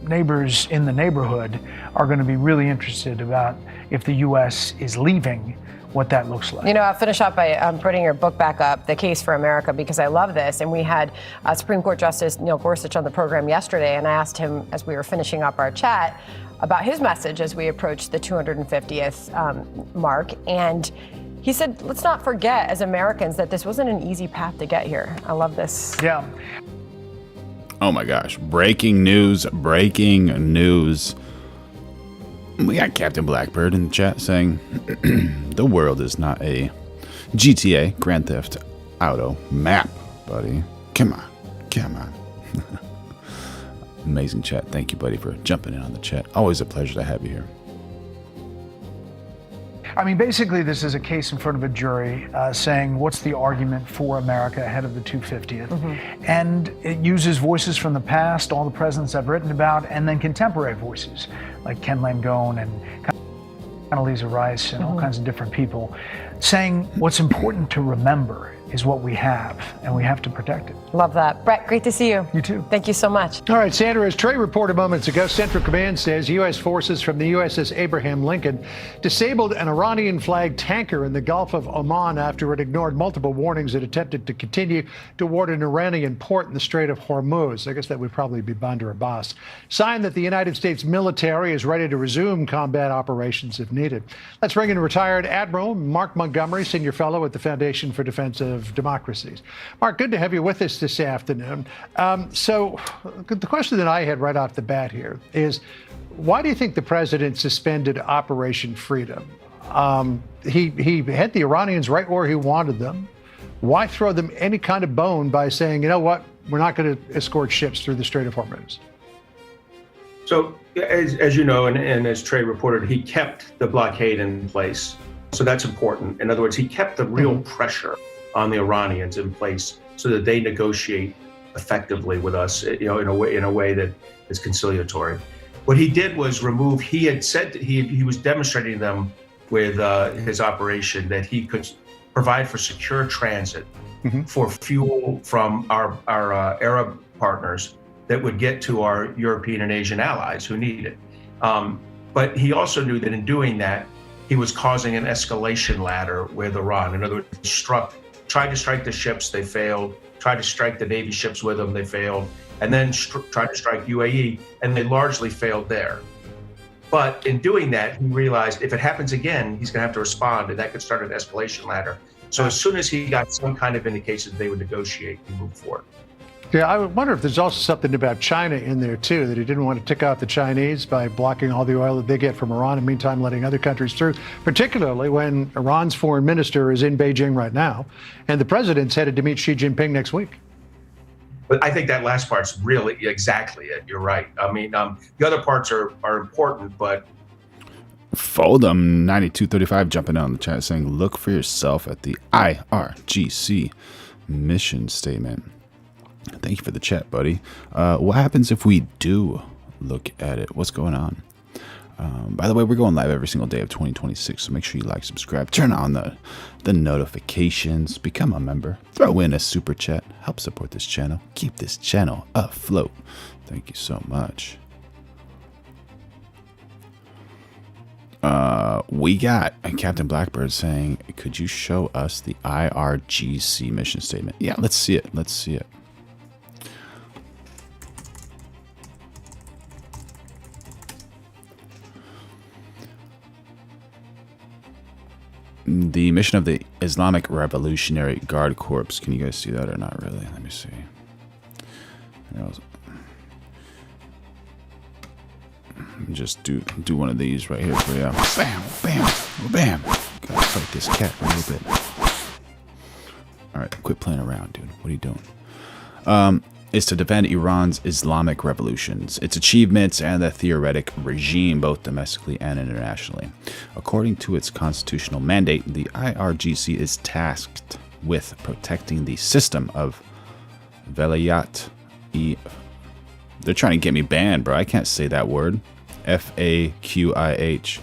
neighbors in the neighborhood are going to be really interested about if the U.S. is leaving, what that looks like. You know, I'll finish up by putting your book back up, The Case for America, because I love this. And we had Supreme Court Justice Neil Gorsuch on the program yesterday, and I asked him as we were finishing up our chat about his message as we approached the 250th mark. And he said, let's not forget as Americans that this wasn't an easy path to get here. I love this. Yeah. Oh my gosh. Breaking news. Breaking news. We got Captain Blackbird in the chat saying, the world is not a GTA Grand Theft Auto map, buddy. Come on. Come on. Amazing chat. Thank you, buddy, for jumping in on the chat. Always a pleasure to have you here. I mean, basically, this is a case in front of a jury saying, what's the argument for America ahead of the 250th? Mm-hmm. And it uses voices from the past, all the presidents I've written about, and then contemporary voices like Ken Langone and Condoleezza Rice and all kinds of different people saying what's important to remember is what we have, and we have to protect it. Love that. Brett, great to see you. You too. Thank you so much. All right, Sandra, as Trey reported moments ago, Central Command says U.S. forces from the USS Abraham Lincoln disabled an Iranian-flagged tanker in the Gulf of Oman after it ignored multiple warnings it attempted to continue toward an Iranian port in the Strait of Hormuz. I guess that would probably be Bandar Abbas. Sign that the United States military is ready to resume combat operations if needed. Let's bring in retired Admiral Mark Montgomery, Senior Fellow at the Foundation for Defense of Democracies. Mark, good to have you with us this afternoon. So the question that I had right off the bat here is, why do you think the president suspended Operation Freedom? He had the Iranians right where he wanted them. Why throw them any kind of bone by saying, you know what, we're not going to escort ships through the Strait of Hormuz? So as you know, and as Trey reported, he kept the blockade in place. So that's important. In other words, he kept the real pressure on the Iranians in place so that they negotiate effectively with us, you know, in a way that is conciliatory. What he did was remove. He had said that he was demonstrating them with his operation that he could provide for secure transit for fuel from our Arab partners that would get to our European and Asian allies who need it. But he also knew that in doing that, he was causing an escalation ladder with Iran. In other words, he tried to strike the ships, they failed. Tried to strike the Navy ships with them, they failed. And then tried to strike UAE, and they largely failed there. But in doing that, he realized if it happens again, he's going to have to respond, and that could start an escalation ladder. So as soon as he got some kind of indication they would negotiate and move forward. Yeah, I wonder if there's also something about China in there, too, that he didn't want to tick off the Chinese by blocking all the oil that they get from Iran, and meantime letting other countries through, particularly when Iran's foreign minister is in Beijing right now, and the president's headed to meet Xi Jinping next week. But I think that last part's really exactly it. You're right. I mean, the other parts are important, but... Foldem 9235 jumping on the chat saying, look for yourself at the IRGC mission statement. Thank you for the chat, buddy. What happens if we do look at it? What's going on? By the way, we're going live every single day of 2026, so make sure you like, subscribe, turn on the notifications, become a member, throw in a super chat, help support this channel, keep this channel afloat. Thank you so much. We got Captain Blackbird saying, could you show us the IRGC mission statement? Yeah, let's see it. Let's see it. The mission of the Islamic Revolutionary Guard Corps. Can you guys see that or not really? Let me see. Just do one of these right here for you. Bam, bam, bam. Gotta fight this cat a little bit. All right, quit playing around, dude. What are you doing? Is to defend Iran's Islamic revolutions, its achievements, and the theoretic regime, both domestically and internationally. According to its constitutional mandate, the IRGC is tasked with protecting the system of velayat-e. They're trying to get me banned, bro. I can't say that word. FAQIH,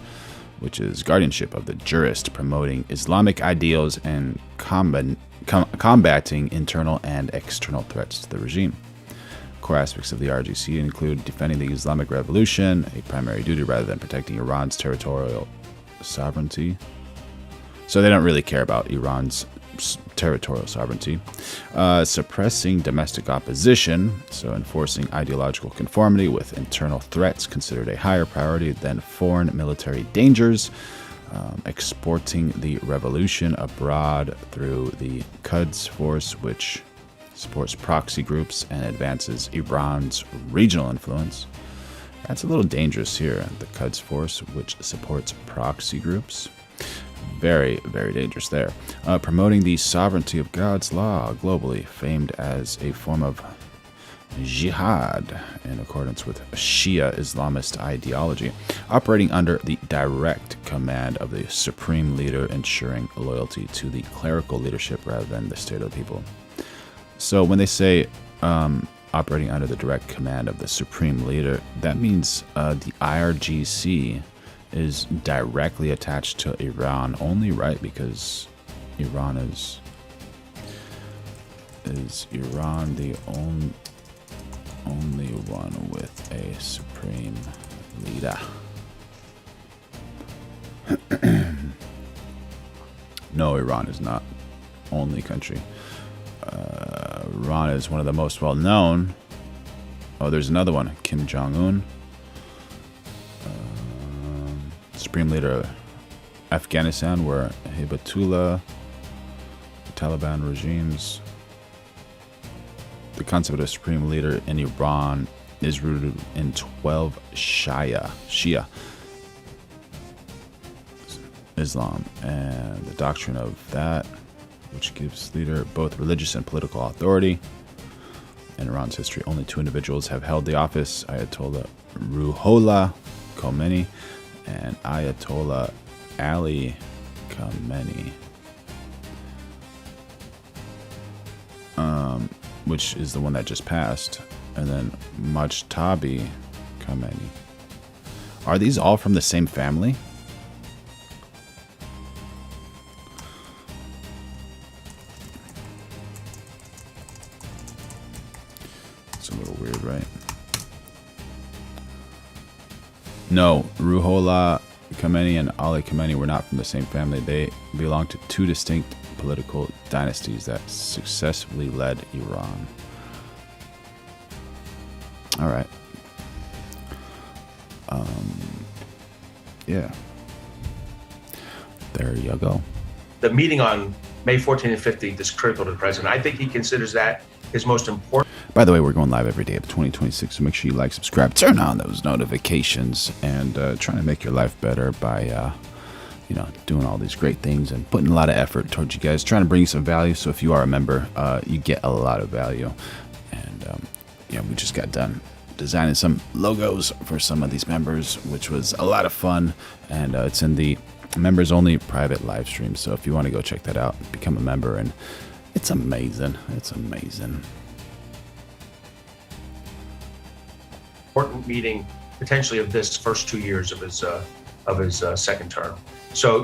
which is guardianship of the jurist, promoting Islamic ideals and combating internal and external threats to the regime. Core aspects of the RGC include defending the Islamic Revolution, a primary duty rather than protecting Iran's territorial sovereignty. So they don't really care about Iran's territorial sovereignty. Suppressing domestic opposition, so enforcing ideological conformity with internal threats considered a higher priority than foreign military dangers. Exporting the revolution abroad through the Quds Force, which supports proxy groups and advances Iran's regional influence. That's a little dangerous here. The Quds Force, which supports proxy groups. Very, very dangerous there. Promoting the sovereignty of God's law globally, famed as a form of jihad in accordance with Shia Islamist ideology, operating under the direct command of the supreme leader, ensuring loyalty to the clerical leadership rather than the state of the people. So when they say operating under the direct command of the supreme leader, that means the IRGC is directly attached to Iran only, right? Because Iran is Iran the only one with a supreme leader? No, Iran is not only country. Iran is one of the most well known. Oh, there's another one, Kim Jong-un, supreme leader of Afghanistan, where Hibatullah, the Taliban regimes. The concept of a supreme leader in Iran is rooted in 12 Shia Islam, and the doctrine of that, which gives leader both religious and political authority. In Iran's history, only 2 individuals have held the office: Ayatollah Ruhollah Khomeini and Ayatollah Ali Khamenei, which is the one that just passed, and then Mujtabi Khamenei. Are these all from the same family? It's a little weird, right? No, Ruhollah Khomeini and Ali Khamenei were not from the same family. They belong to 2 distinct political dynasties that successfully led Iran. All right. Yeah. There you go. The meeting on May 14th and 15th is critical to the president. I think he considers that his most important. By the way, we're going live every day of 2026, so make sure you like, subscribe, turn on those notifications, and trying to make your life better by, doing all these great things and putting a lot of effort towards you guys, trying to bring you some value. So if you are a member, you get a lot of value. And we just got done designing some logos for some of these members, which was a lot of fun, and it's in the members only private live stream. So if you want to go check that out, become a member, and it's amazing. It's amazing. Important meeting potentially of this first 2 years of his second term. So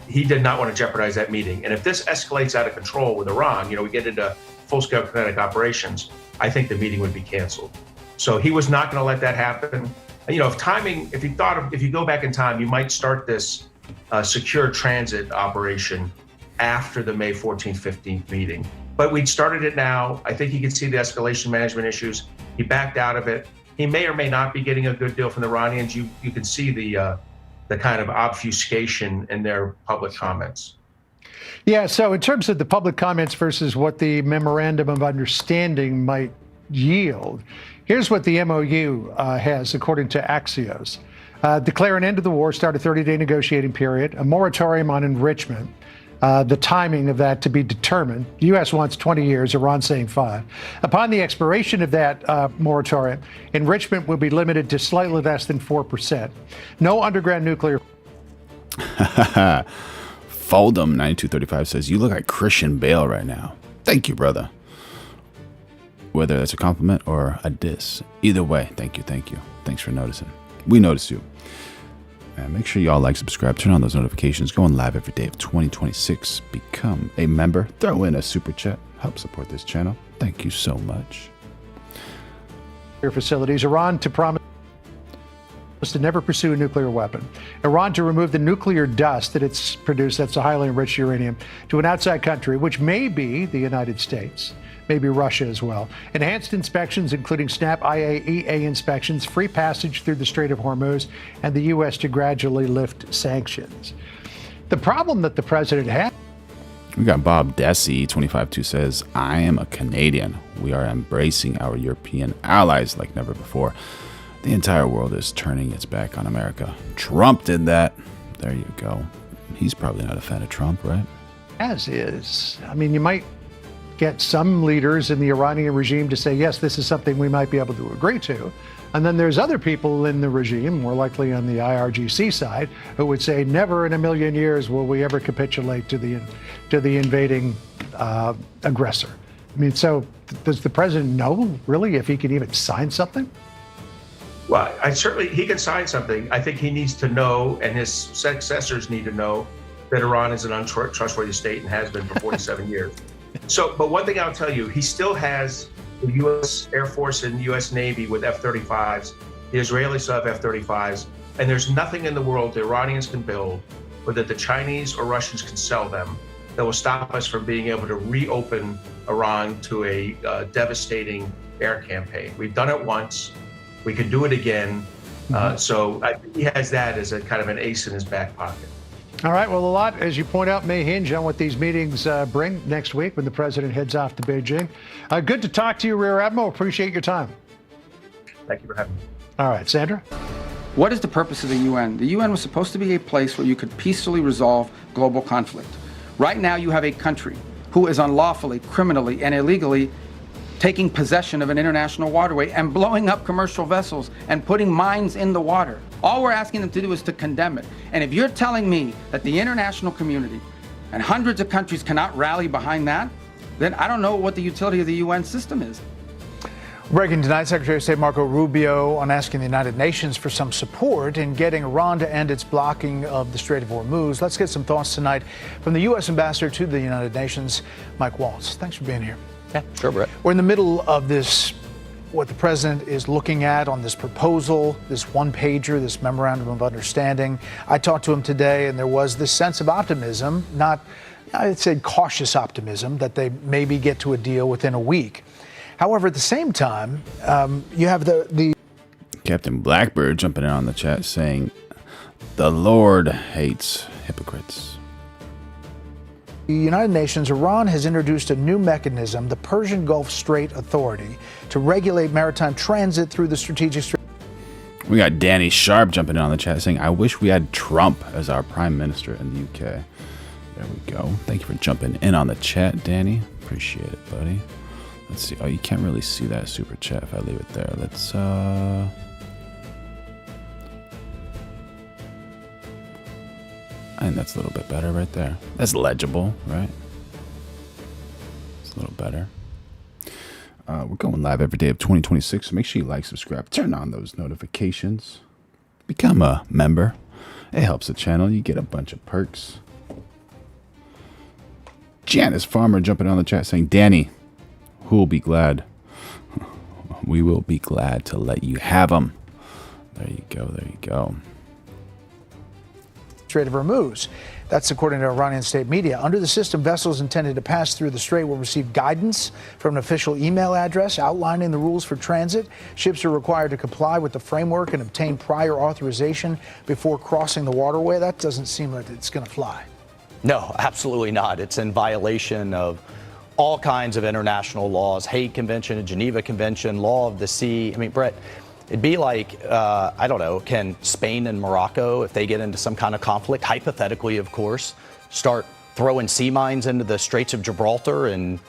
he did not want to jeopardize that meeting. And if this escalates out of control with Iran, we get into full-scale kinetic operations, I think the meeting would be canceled. So he was not going to let that happen. If you go back in time, you might start this secure transit operation after the May 14th, 15th meeting. But we'd started it now. I think he could see the escalation management issues. He backed out of it. He may or may not be getting a good deal from the Iranians. You can see the the kind of obfuscation in their public comments. Yeah, so in terms of the public comments versus what the memorandum of understanding might yield, here's what the MOU has, according to Axios. Declare an end to the war, start a 30-day negotiating period, a moratorium on enrichment, the timing of that to be determined. The U.S. wants 20 years, Iran saying 5. Upon the expiration of that moratorium, enrichment will be limited to slightly less than 4%. No underground nuclear. Foldem 9235 says, you look like Christian Bale right now. Thank you, brother. Whether that's a compliment or a diss. Either way, thank you. Thanks for noticing. We noticed you. And make sure y'all like, subscribe, turn on those notifications. Go on live every day of 2026. Become a member. Throw in a super chat. Help support this channel. Thank you so much. Facilities. Iran to promise to never pursue a nuclear weapon. Iran to remove the nuclear dust that it's produced, that's a highly enriched uranium, to an outside country, which may be the United States, maybe Russia as well. Enhanced inspections, including SNAP IAEA inspections, free passage through the Strait of Hormuz, and the U.S. to gradually lift sanctions. The problem that the president had. We got Bob Desi, 25-2 says, I am a Canadian. We are embracing our European allies like never before. The entire world is turning its back on America. Trump did that. There you go. He's probably not a fan of Trump, right? As is. I mean, you might get some leaders in the Iranian regime to say, yes, this is something we might be able to agree to. And then there's other people in the regime, more likely on the IRGC side, who would say, never in a million years will we ever capitulate to the invading aggressor. I mean, so does the president know, really, if he can even sign something? Well, he can sign something. I think he needs to know, and his successors need to know, that Iran is an untrustworthy state and has been for 47 years. So, but one thing I'll tell you, he still has the U.S. Air Force and U.S. Navy with F-35s. The Israelis still have F-35s. And there's nothing in the world the Iranians can build, or that the Chinese or Russians can sell them, that will stop us from being able to reopen Iran to a devastating air campaign. We've done it once. We can do it again. So I think he has that as a kind of an ace in his back pocket. All right. Well, a lot, as you point out, may hinge on what these meetings bring next week when the president heads off to Beijing. Good to talk to you, Rear Admiral. Appreciate your time. Thank you for having me. All right, Sandra. What is the purpose of the UN? The UN was supposed to be a place where you could peacefully resolve global conflict. Right now, you have a country who is unlawfully, criminally, and illegally taking possession of an international waterway and blowing up commercial vessels and putting mines in the water. All we're asking them to do is to condemn it. And if you're telling me that the international community and hundreds of countries cannot rally behind that, then I don't know what the utility of the UN system is. Breaking tonight, Secretary of State Marco Rubio on asking the United Nations for some support in getting Iran to end its blocking of the Strait of Hormuz. Let's get some thoughts tonight from the U.S. Ambassador to the United Nations, Mike Waltz. Thanks for being here. Yeah, sure, Brett. We're in the middle of this, what the president is looking at on this proposal, this one-pager, this memorandum of understanding. I talked to him today, and there was this sense of optimism, not, I'd say cautious optimism, that they maybe get to a deal within a week. However, at the same time, you have the Captain Blackbird jumping in on the chat saying, the Lord hates hypocrites. The United Nations, Iran has introduced a new mechanism, the Persian Gulf Strait Authority, to regulate maritime transit through the strategic strait. We got Danny Sharp jumping in on the chat saying, I wish we had Trump as our prime minister in the UK. There we go. Thank you for jumping in on the chat, Danny. Appreciate it, buddy. Let's see. Oh, you can't really see that super chat if I leave it there. Let's, I think that's a little bit better right there. That's legible, right? It's a little better. We're going live every day of 2026, so make sure you like, subscribe, turn on those notifications. Become a member. It helps the channel. You get a bunch of perks. Janice Farmer jumping on the chat saying, Danny, who will be glad? We will be glad to let you have them. There you go. There you go. Strait of Hormuz. That's according to Iranian state media. Under the system, vessels intended to pass through the strait will receive guidance from an official email address outlining the rules for transit. Ships are required to comply with the framework and obtain prior authorization before crossing the waterway. That doesn't seem like it's going to fly. No, absolutely not. It's in violation of all kinds of international laws, Hague Convention, Geneva Convention, law of the sea. I mean, Brett, it'd be like, I don't know, can Spain and Morocco, if they get into some kind of conflict, hypothetically, of course, start throwing sea mines into the Straits of Gibraltar and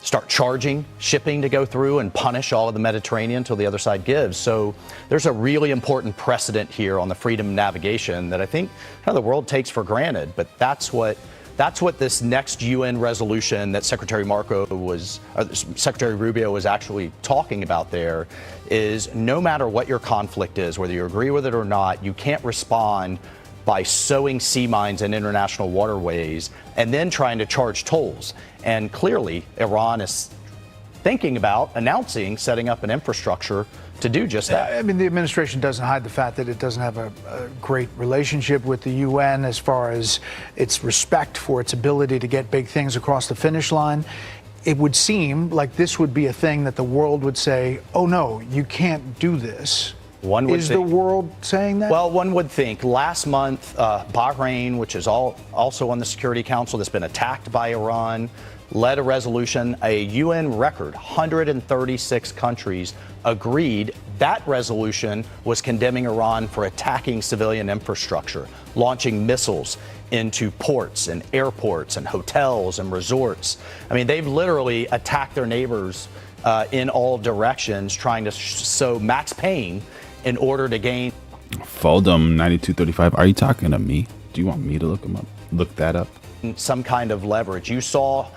start charging shipping to go through and punish all of the Mediterranean until the other side gives? So there's a really important precedent here on the freedom of navigation that I think kind of the world takes for granted. But that's what this next UN resolution that Secretary Rubio was actually talking about there is, no matter what your conflict is, whether you agree with it or not, you can't respond by sowing sea mines in international waterways and then trying to charge tolls. And clearly, Iran is thinking about announcing setting up an infrastructure to do just that. I mean, the administration doesn't hide the fact that it doesn't have a great relationship with the UN as far as its respect for its ability to get big things across the finish line. It would seem like this would be a thing that the world would say, oh no, you can't do this. Is the world saying that? Well, one would think. Last month, Bahrain, which is also on the Security Council, that's been attacked by Iran, led a resolution. A UN record, 136 countries agreed. That resolution was condemning Iran for attacking civilian infrastructure, launching missiles into ports and airports and hotels and resorts. I mean, they've literally attacked their neighbors in all directions, trying to sow max pain in order to gain. Foldum 9235. Are you talking to me? Do you want me to look that up? Some kind of leverage. You saw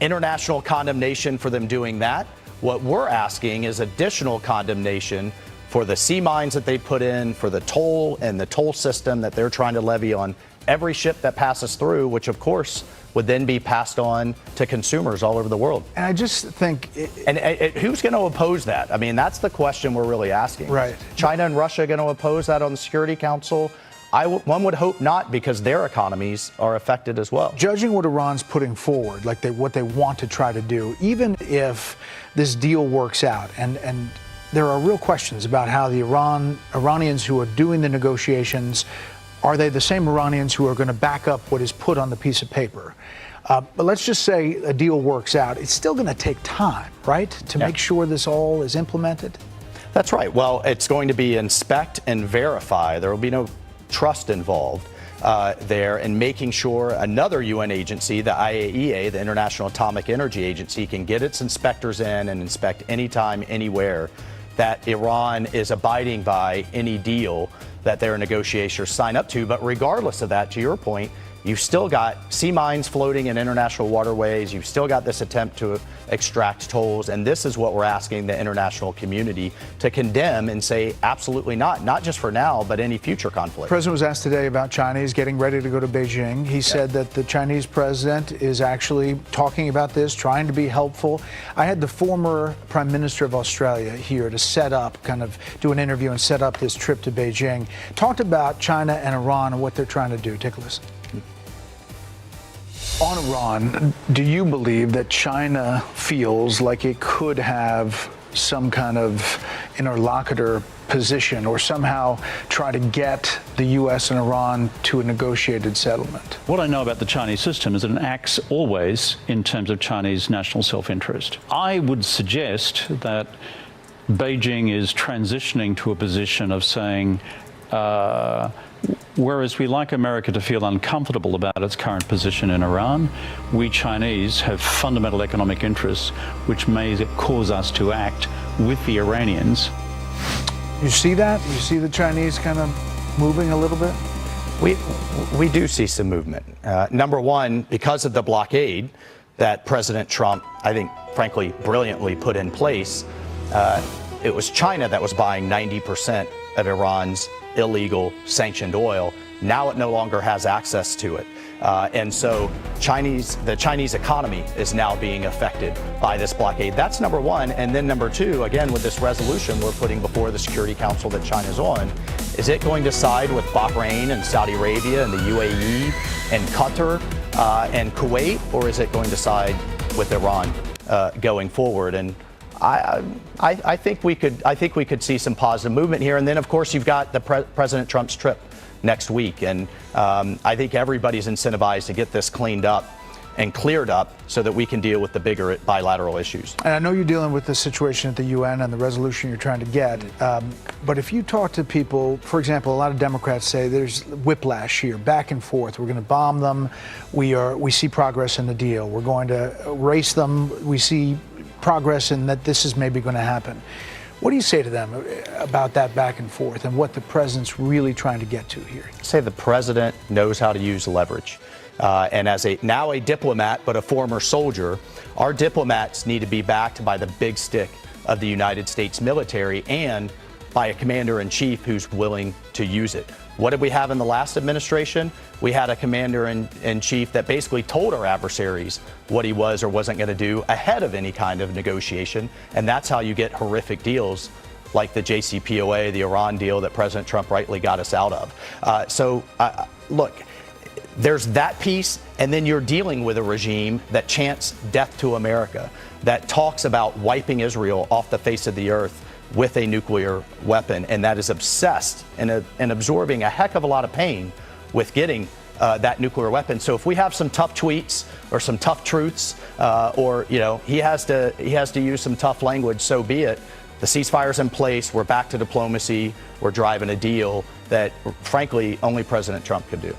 international condemnation for them doing that. What we're asking is additional condemnation for the sea mines that they put in, for the toll and the toll system that they're trying to levy on every ship that passes through, which of course would then be passed on to consumers all over the world. And I just think... who's going to oppose that? I mean, that's the question we're really asking. Right. China and Russia going to oppose that on the Security Council? One would hope not, because their economies are affected as well. Judging what Iran's putting forward, like what they want to try to do, even if this deal works out, and there are real questions about how the Iranians who are doing the negotiations, are they the same Iranians who are going to back up what is put on the piece of paper? But let's just say a deal works out. It's still going to take time, right, to make sure this all is implemented? That's right. Well, it's going to be inspect and verify. There will be no trust involved there, and making sure another UN agency, the IAEA, the International Atomic Energy Agency, can get its inspectors in and inspect anytime, anywhere, that Iran is abiding by any deal that their negotiators sign up to. But regardless of that, to your point, you've still got sea mines floating in international waterways. You've still got this attempt to extract tolls. And this is what we're asking the international community to condemn and say absolutely not just for now, but any future conflict. The president was asked today about China. He's getting ready to go to Beijing. He said that the Chinese president is actually talking about this, trying to be helpful. I had the former Prime Minister of Australia here to set up, do an interview and set up this trip to Beijing. Talked about China and Iran and what they're trying to do. Take a listen. On Iran, do you believe that China feels like it could have some kind of interlocutor position or somehow try to get the U.S. and Iran to a negotiated settlement? What I know about the Chinese system is that it acts always in terms of Chinese national self-interest. I would suggest that Beijing is transitioning to a position of saying, whereas we like America to feel uncomfortable about its current position in Iran, we Chinese have fundamental economic interests which may cause us to act with the Iranians. You see that? You see the Chinese kind of moving a little bit? We do see some movement. Number one, because of the blockade that President Trump, I think, frankly, brilliantly put in place, it was China that was buying 90% of Iran's illegal sanctioned oil. Now it no longer has access to it. And so the Chinese economy is now being affected by this blockade. That's number one. And then number two, again, with this resolution we're putting before the Security Council that China's on, Is it going to side with Bahrain and Saudi Arabia and the UAE and Qatar and Kuwait, or is it going to side with Iran going forward? And I think we could see some positive movement here. And then, of course, you've got the President Trump's trip next week, and I think everybody's incentivized to get this cleaned up and cleared up so that we can deal with the bigger bilateral issues. And I know you're dealing with the situation at the UN and the resolution you're trying to get, but if you talk to people, for example, a lot of Democrats say there's whiplash here, back and forth. We're going to bomb them. We see progress in the deal. We're going to erase them. We see progress in that this is maybe going to happen. What do you say to them about that back and forth and what the president's really trying to get to here? I say the president knows how to use leverage. And as now a diplomat, but a former soldier, our diplomats need to be backed by the big stick of the United States military and by a commander-in-chief who's willing to use it. What did we have in the last administration? We had a commander-in-chief that basically told our adversaries what he was or wasn't going to do ahead of any kind of negotiation. And that's how you get horrific deals like the JCPOA, the Iran deal that President Trump rightly got us out of. Look, there's that piece, and then you're dealing with a regime that chants death to America, that talks about wiping Israel off the face of the earth with a nuclear weapon, and that is obsessed and absorbing a heck of a lot of pain with getting that nuclear weapon. So if we have some tough tweets or some tough truths, or he has to use some tough language, so be it. The ceasefire's in place. We're back to diplomacy. We're driving a deal that, frankly, only President Trump could do.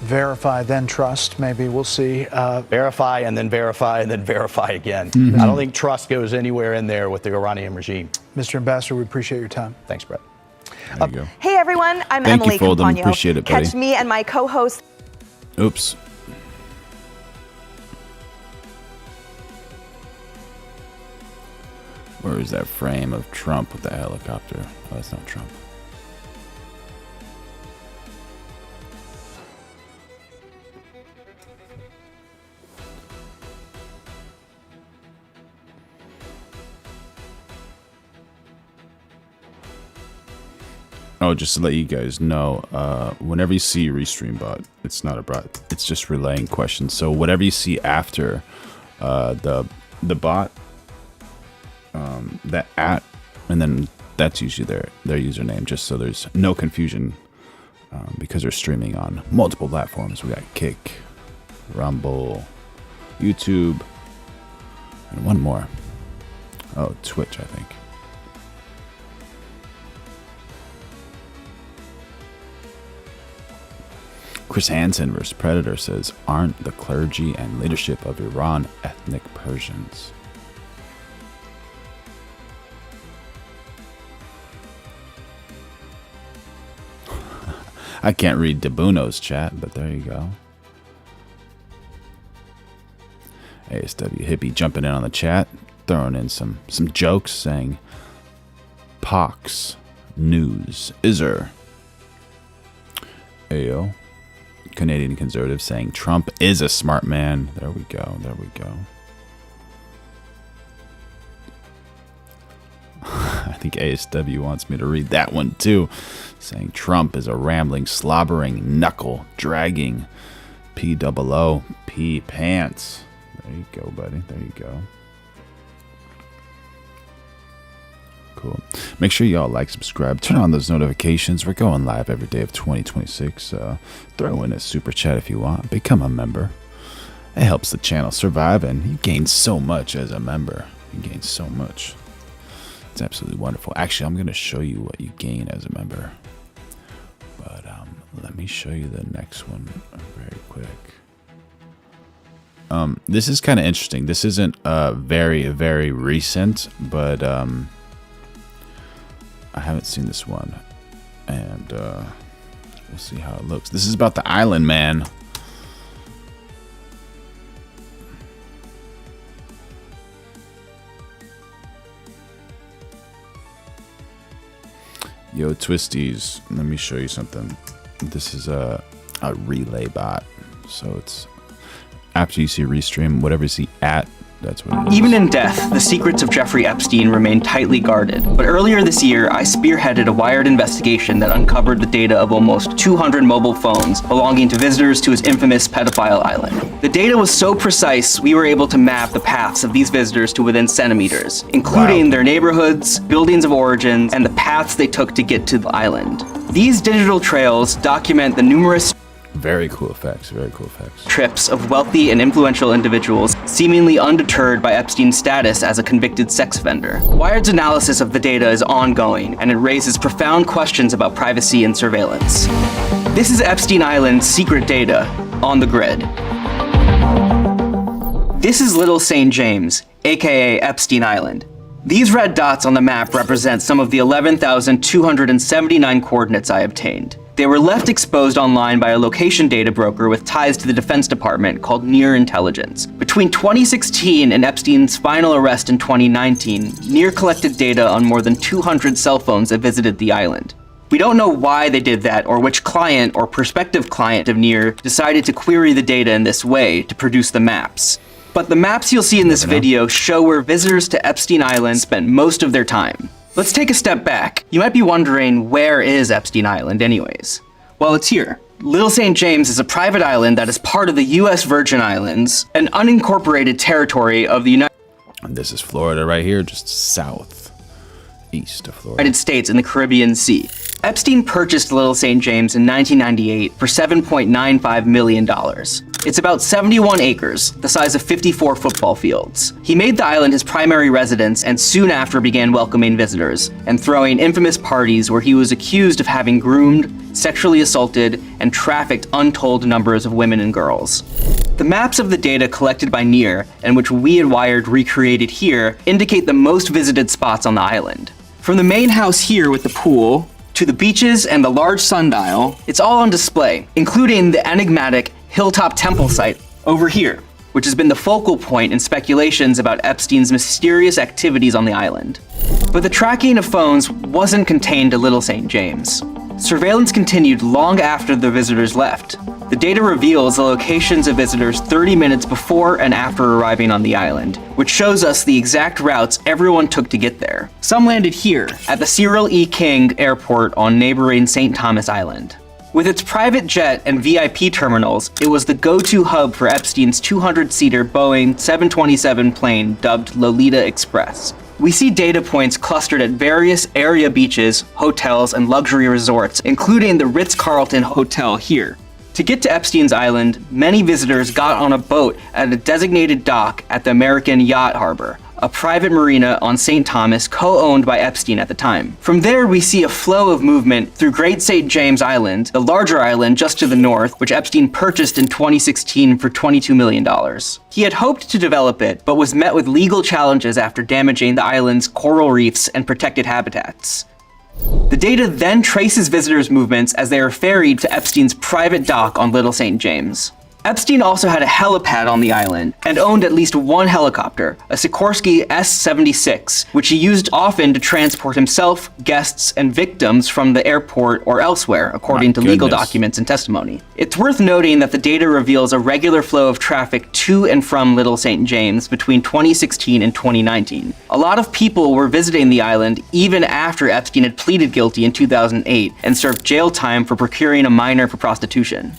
Verify, then trust, maybe. We'll see. Verify, and then verify, and then verify again. Mm-hmm. I don't think trust goes anywhere in there with the Iranian regime. Mr. Ambassador, we appreciate your time. Thanks, Brett. There you go. Hey, everyone. I'm Thank Emily you, Foldham. Campagno. Appreciate it, buddy. Catch me and my co-host. Oops. Where is that frame of Trump with the helicopter? Oh, that's not Trump. Oh, just to let you guys know, whenever you see Restream bot, it's not a bot. It's just relaying questions. So whatever you see after the bot, that @ and then that's usually their username, just so there's no confusion, because they're streaming on multiple platforms. We got Kick, Rumble, YouTube, and one more. Oh, Twitch, I think. Chris Hansen vs. Predator says, aren't the clergy and leadership of Iran ethnic Persians? I can't read Debuno's chat, but there you go. ASW Hippie jumping in on the chat, throwing in some jokes, saying, Pox, news, Iser. Ayo. Canadian conservative saying Trump is a smart man. There we go. There we go. I think ASW wants me to read that one too. Saying Trump is a rambling, slobbering, knuckle dragging POO P pants. There you go, buddy. There you go. Cool. Make sure y'all like, subscribe, turn on those notifications. We're going live every day of 2026. Throw in a super chat if you want. Become a member. It helps the channel survive, and you gain so much as a member. You gain so much. It's absolutely wonderful. Actually, I'm going to show you what you gain as a member. But let me show you the next one very quick. This is kind of interesting. This isn't very, very recent, but I haven't seen this one, and we'll see how it looks. This is about the Island Man. Yo, Twisties, let me show you something. This is a relay bot. So it's after you see Restream, whatever you see @ That's what it is. Even in death, the secrets of Jeffrey Epstein remain tightly guarded. But earlier this year, I spearheaded a Wired investigation that uncovered the data of almost 200 mobile phones belonging to visitors to his infamous pedophile island. The data was so precise, we were able to map the paths of these visitors to within centimeters, including their neighborhoods, buildings of origins, and the paths they took to get to the island. These digital trails document the numerous very cool effects, very cool effects. Trips of wealthy and influential individuals, seemingly undeterred by Epstein's status as a convicted sex offender. Wired's analysis of the data is ongoing, and it raises profound questions about privacy and surveillance. This is Epstein Island's secret data on the grid. This is Little St. James, aka Epstein Island. These red dots on the map represent some of the 11,279 coordinates I obtained. They were left exposed online by a location data broker with ties to the Defense Department called NIR Intelligence. Between 2016 and Epstein's final arrest in 2019, NIR collected data on more than 200 cell phones that visited the island. We don't know why they did that or which client or prospective client of NIR decided to query the data in this way to produce the maps. But the maps you'll see in this video show where visitors to Epstein Island spent most of their time. Let's take a step back. You might be wondering, where is Epstein Island anyways? Well, it's here. Little St. James is a private island that is part of the U.S. Virgin Islands, an unincorporated territory of the This is Florida right here, just southeast of Florida. United States in the Caribbean Sea. Epstein purchased Little St. James in 1998 for $7.95 million. It's about 71 acres, the size of 54 football fields. He made the island his primary residence and soon after began welcoming visitors and throwing infamous parties where he was accused of having groomed, sexually assaulted, and trafficked untold numbers of women and girls. The maps of the data collected by NIR, and which we at Wired recreated here, indicate the most visited spots on the island. From the main house here with the pool, to the beaches and the large sundial, it's all on display, including the enigmatic Hilltop Temple site over here, which has been the focal point in speculations about Epstein's mysterious activities on the island. But the tracking of phones wasn't contained to Little St. James. Surveillance continued long after the visitors left. The data reveals the locations of visitors 30 minutes before and after arriving on the island, which shows us the exact routes everyone took to get there. Some landed here, at the Cyril E. King Airport on neighboring St. Thomas Island. With its private jet and VIP terminals, it was the go-to hub for Epstein's 200-seater Boeing 727 plane dubbed Lolita Express. We see data points clustered at various area beaches, hotels, and luxury resorts, including the Ritz-Carlton Hotel here. To get to Epstein's Island, many visitors got on a boat at a designated dock at the American Yacht Harbor, a private marina on St. Thomas co-owned by Epstein at the time. From there, we see a flow of movement through Great St. James Island, the larger island just to the north, which Epstein purchased in 2016 for $22 million. He had hoped to develop it, but was met with legal challenges after damaging the island's coral reefs and protected habitats. The data then traces visitors' movements as they are ferried to Epstein's private dock on Little St. James. Epstein also had a helipad on the island and owned at least one helicopter, a Sikorsky S-76, which he used often to transport himself, guests, and victims from the airport or elsewhere, according to legal documents and testimony. It's worth noting that the data reveals a regular flow of traffic to and from Little St. James between 2016 and 2019. A lot of people were visiting the island even after Epstein had pleaded guilty in 2008 and served jail time for procuring a minor for prostitution.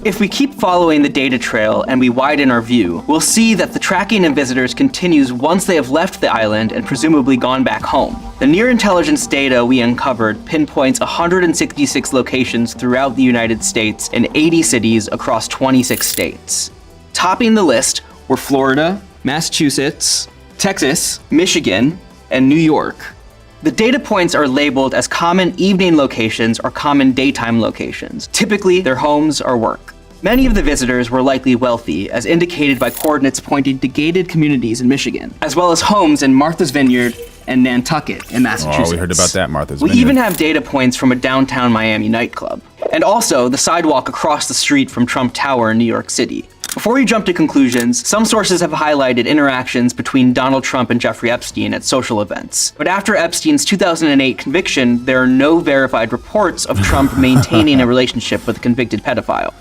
If we keep following the data trail and we widen our view, we'll see that the tracking of visitors continues once they have left the island and presumably gone back home. The NIR intelligence data we uncovered pinpoints 166 locations throughout the United States and 80 cities across 26 states. Topping the list were Florida, Massachusetts, Texas, Michigan, and New York. The data points are labeled as common evening locations or common daytime locations, typically their homes or work. Many of the visitors were likely wealthy, as indicated by coordinates pointing to gated communities in Michigan, as well as homes in Martha's Vineyard and Nantucket in Massachusetts. Oh, we heard about that, Martha's Vineyard. We even have data points from a downtown Miami nightclub, and also the sidewalk across the street from Trump Tower in New York City. Before we jump to conclusions, some sources have highlighted interactions between Donald Trump and Jeffrey Epstein at social events. But after Epstein's 2008 conviction, there are no verified reports of Trump maintaining a relationship with a convicted pedophile.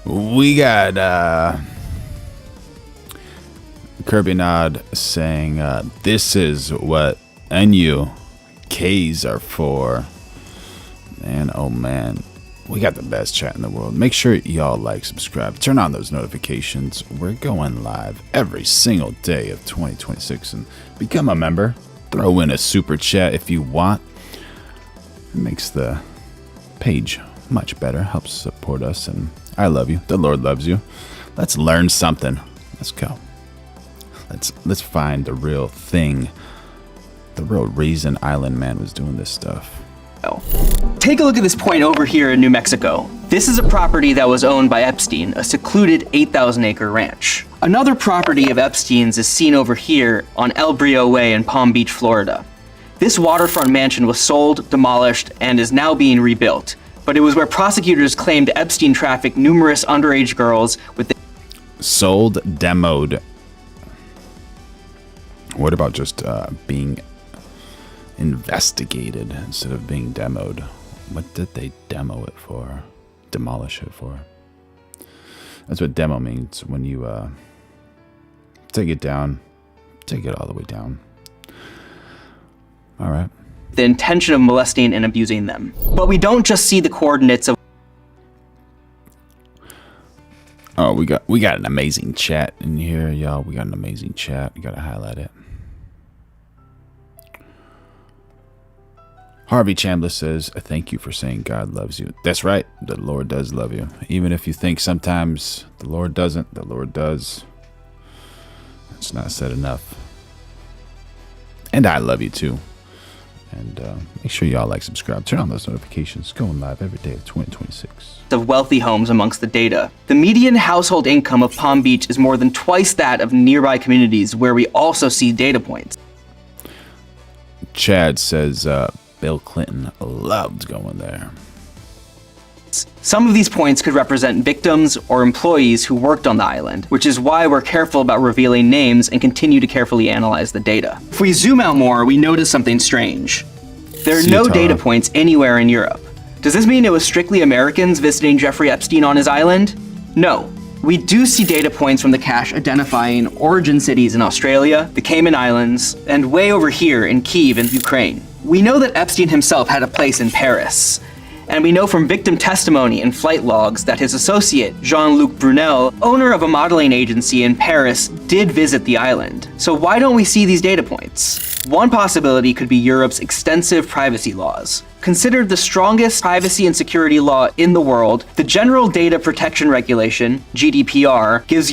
We got Kirby Nod saying, this is what NUKs are for. Man, oh man. We got the best chat in the world. Make sure y'all like, subscribe, turn on those notifications. We're going live every single day of 2026. And become a member. Throw in a super chat if you want. It makes the page much better. Helps support us. And I love you. The Lord loves you. Let's learn something. Let's go. Let's find the real thing. The real reason Island Man was doing this stuff. Take a look at this point over here in New Mexico. This is a property that was owned by Epstein, a secluded 8,000-acre ranch. Another property of Epstein's is seen over here on El Brio Way in Palm Beach, Florida. This waterfront mansion was sold, demolished, and is now being rebuilt. But it was where prosecutors claimed Epstein trafficked numerous underage girls with the sold, demoed. What about just being investigated instead of being demoed? What did they demo it for? Demolish it for? That's what demo means. When you take it down, take it all the way down. All right. The intention of molesting and abusing them. But we don't just see the coordinates of... Oh, we got an amazing chat in here, y'all. We got an amazing chat. We gotta highlight it. Harvey Chambliss says, thank you for saying God loves you. That's right. The Lord does love you. Even if you think sometimes the Lord doesn't, the Lord does. It's not said enough. And I love you too. And make sure y'all like, subscribe, turn on those notifications. Going live every day of 2026. Of wealthy homes amongst the data. The median household income of Palm Beach is more than twice that of nearby communities where we also see data points. Chad says, Bill Clinton loved going there. Some of these points could represent victims or employees who worked on the island, which is why we're careful about revealing names and continue to carefully analyze the data. If we zoom out more, we notice something strange. There are no data points anywhere in Europe. Does this mean it was strictly Americans visiting Jeffrey Epstein on his island? No. We do see data points from the cache identifying origin cities in Australia, the Cayman Islands, and way over here in Kyiv in Ukraine. We know that Epstein himself had a place in Paris. And we know from victim testimony and flight logs that his associate, Jean-Luc Brunel, owner of a modeling agency in Paris, did visit the island. So why don't we see these data points? One possibility could be Europe's extensive privacy laws. Considered the strongest privacy and security law in the world, the General Data Protection Regulation, GDPR, gives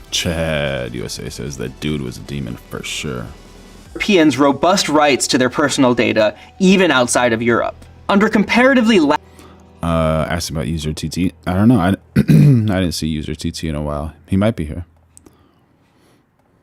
Chad USA says that dude was a demon for sure. Europeans robust rights to their personal data, even outside of Europe. Under comparatively asked about user TT. I don't know. I didn't see user TT in a while. He might be here.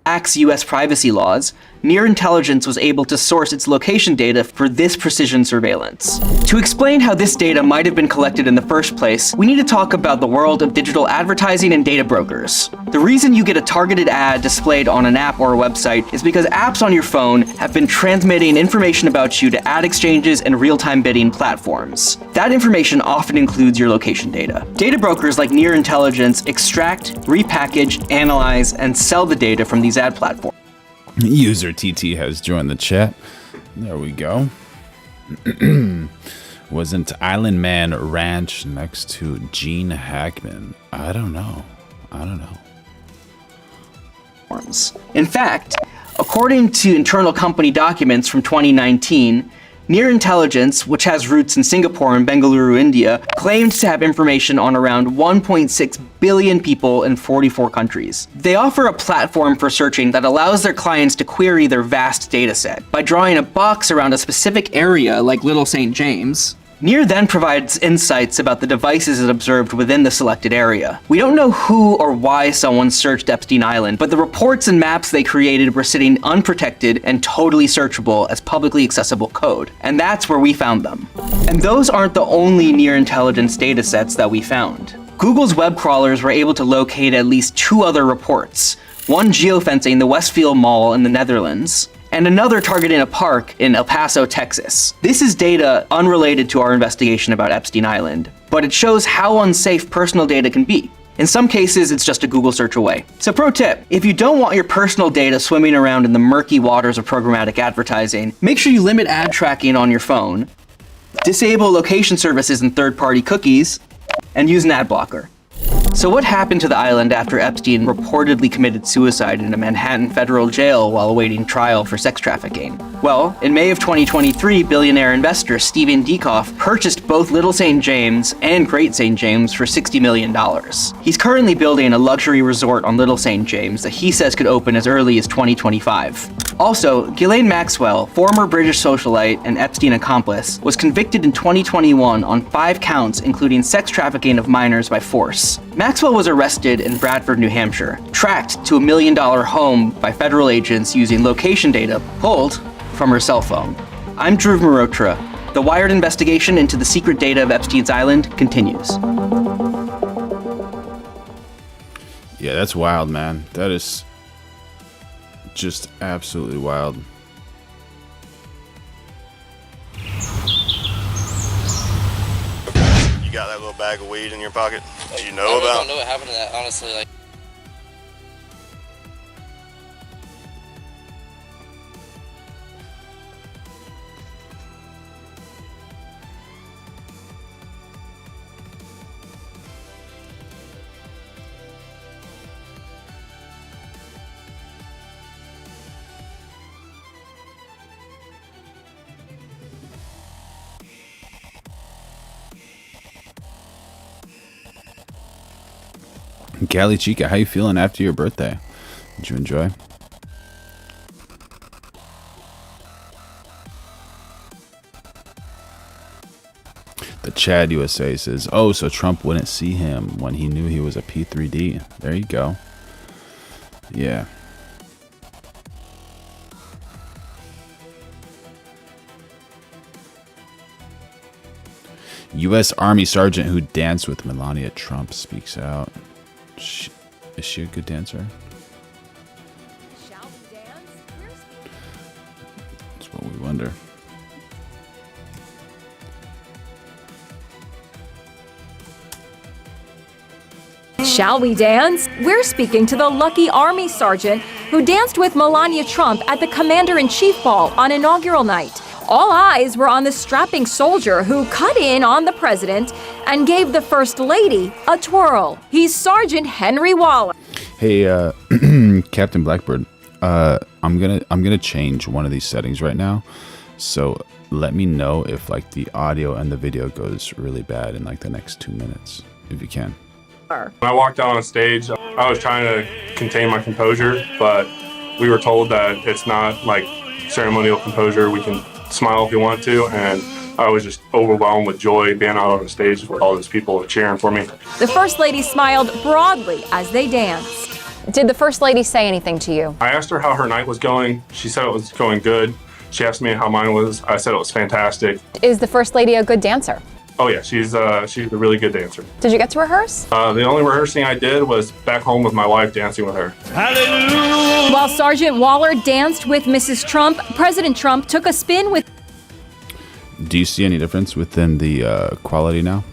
lax US privacy laws, Near Intelligence was able to source its location data for this precision surveillance. To explain how this data might have been collected in the first place, we need to talk about the world of digital advertising and data brokers. The reason you get a targeted ad displayed on an app or a website is because apps on your phone have been transmitting information about you to ad exchanges and real-time bidding platforms. That information often includes your location data. Data brokers like Near Intelligence extract, repackage, analyze, and sell the data from these ad platforms. User TT has joined the chat. There we go. Wasn't Island Man Ranch next to Gene Hackman? I don't know. In fact, according to internal company documents from 2019, Near Intelligence, which has roots in Singapore and Bengaluru, India, claimed to have information on around 1.6 billion people in 44 countries. They offer a platform for searching that allows their clients to query their vast dataset by drawing a box around a specific area like Little St. James. Near then provides insights about the devices it observed within the selected area. We don't know who or why someone searched Epstein Island, but the reports and maps they created were sitting unprotected and totally searchable as publicly accessible code. And that's where we found them. And those aren't the only Near Intelligence datasets that we found. Google's web crawlers were able to locate at least 2 other reports, one geofencing the Westfield Mall in the Netherlands, and another targeting a park in El Paso, Texas. This is data unrelated to our investigation about Epstein Island, but it shows how unsafe personal data can be. In some cases, it's just a Google search away. So pro tip, if you don't want your personal data swimming around in the murky waters of programmatic advertising, make sure you limit ad tracking on your phone, disable location services and third-party cookies, and use an ad blocker. So what happened to the island after Epstein reportedly committed suicide in a Manhattan federal jail while awaiting trial for sex trafficking? Well, in May of 2023, billionaire investor Stephen Dieckhoff purchased both Little St. James and Great St. James for $60 million. He's currently building a luxury resort on Little St. James that he says could open as early as 2025. Also, Ghislaine Maxwell, former British socialite and Epstein accomplice, was convicted in 2021 on 5 counts, including sex trafficking of minors by force. Maxwell was arrested in Bradford, New Hampshire, tracked to a $1 million home by federal agents using location data pulled from her cell phone. I'm Dhruv Mehrotra. The Wired investigation into the secret data of Epstein's Island continues. Yeah, that's wild, man. That is just absolutely wild. You got that little bag of weed in your pocket? Do you know about? I don't know what happened to that, honestly. Like. Cali Chica, how you feeling after your birthday? Did you enjoy? The Chad USA says, oh, so Trump wouldn't see him when he knew he was a P3D. There you go. Yeah. U.S. Army Sergeant who danced with Melania Trump speaks out. Is she a good dancer? That's what we wonder. Shall we dance? We're speaking to the lucky Army Sergeant who danced with Melania Trump at the Commander-in-Chief Ball on inaugural night. All eyes were on the strapping soldier who cut in on the president and gave the First Lady a twirl. He's Sergeant Henry Waller. Hey, Captain Blackbird, I'm gonna change one of these settings right now. So let me know if like the audio and the video goes really bad in like the next 2 minutes, if you can. When I walked out on stage, I was trying to contain my composure, but we were told that it's not like ceremonial composure. We can smile if you want to, and I was just overwhelmed with joy being out on the stage where all those people were cheering for me. The First Lady smiled broadly as they danced. Did the First Lady say anything to you? I asked her how her night was going. She said it was going good. She asked me how mine was. I said it was fantastic. Is the First Lady a good dancer? Oh yeah, she's a really good dancer. Did you get to rehearse? The only rehearsing I did was back home with my wife dancing with her. Hallelujah! While Sergeant Waller danced with Mrs. Trump, President Trump took a spin with... Do you see any difference within the quality now?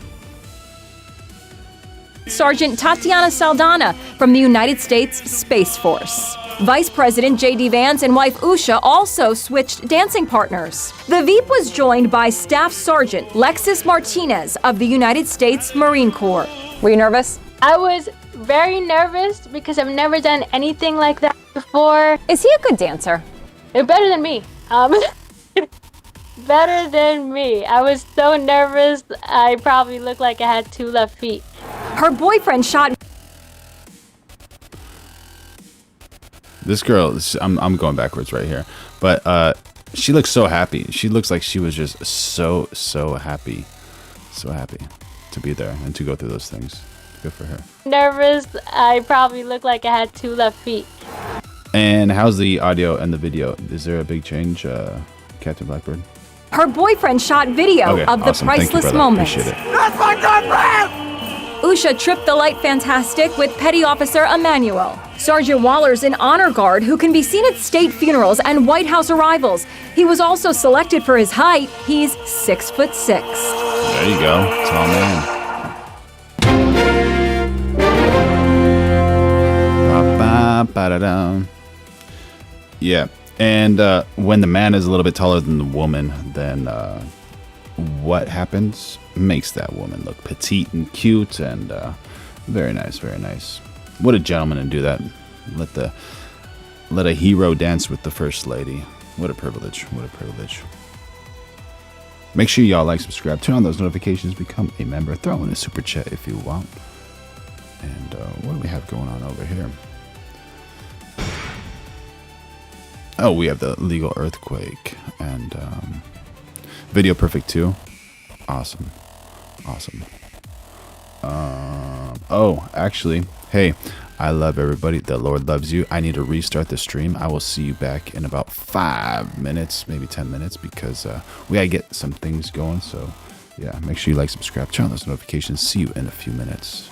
Sergeant Tatiana Saldana from the United States Space Force. Vice President J.D. Vance and wife Usha also switched dancing partners. The Veep was joined by Staff Sergeant Lexis Martinez of the United States Marine Corps. Were you nervous? I was very nervous because I've never done anything like that before. Is he a good dancer? Better than me. Better than me. I was so nervous, I probably looked like I had 2 left feet. Her boyfriend shot... This girl, I'm going backwards right here, but she looks so happy. She looks like she was just so happy to be there and to go through those things. Good for her. Nervous, I probably looked like I had 2 left feet. And how's the audio and the video? Is there a big change, Captain Blackbird? Her boyfriend shot video of the priceless moment. Appreciate it. That's my girlfriend! Usha tripped the light fantastic with Petty Officer Emmanuel. Sergeant Waller's an honor guard who can be seen at state funerals and White House arrivals. He was also selected for his height. He's 6'6". There you go, tall man. Ba-da-dum. Yeah. And when the man is a little bit taller than the woman, then what happens? Makes that woman look petite and cute and very nice, very nice. What a gentleman to do that. Let a hero dance with the first lady. What a privilege. What a privilege. Make sure y'all like, subscribe, turn on those notifications, become a member, throw in a super chat if you want. And what do we have going on over here? Oh, we have the legal earthquake and video perfect too. Awesome. Awesome. Oh, actually, hey, I love everybody. The Lord loves you. I need to restart the stream. I will see you back in about 5 minutes, maybe 10 minutes, because we gotta get some things going. So yeah, make sure you like, subscribe, turn on those notifications. See you in a few minutes.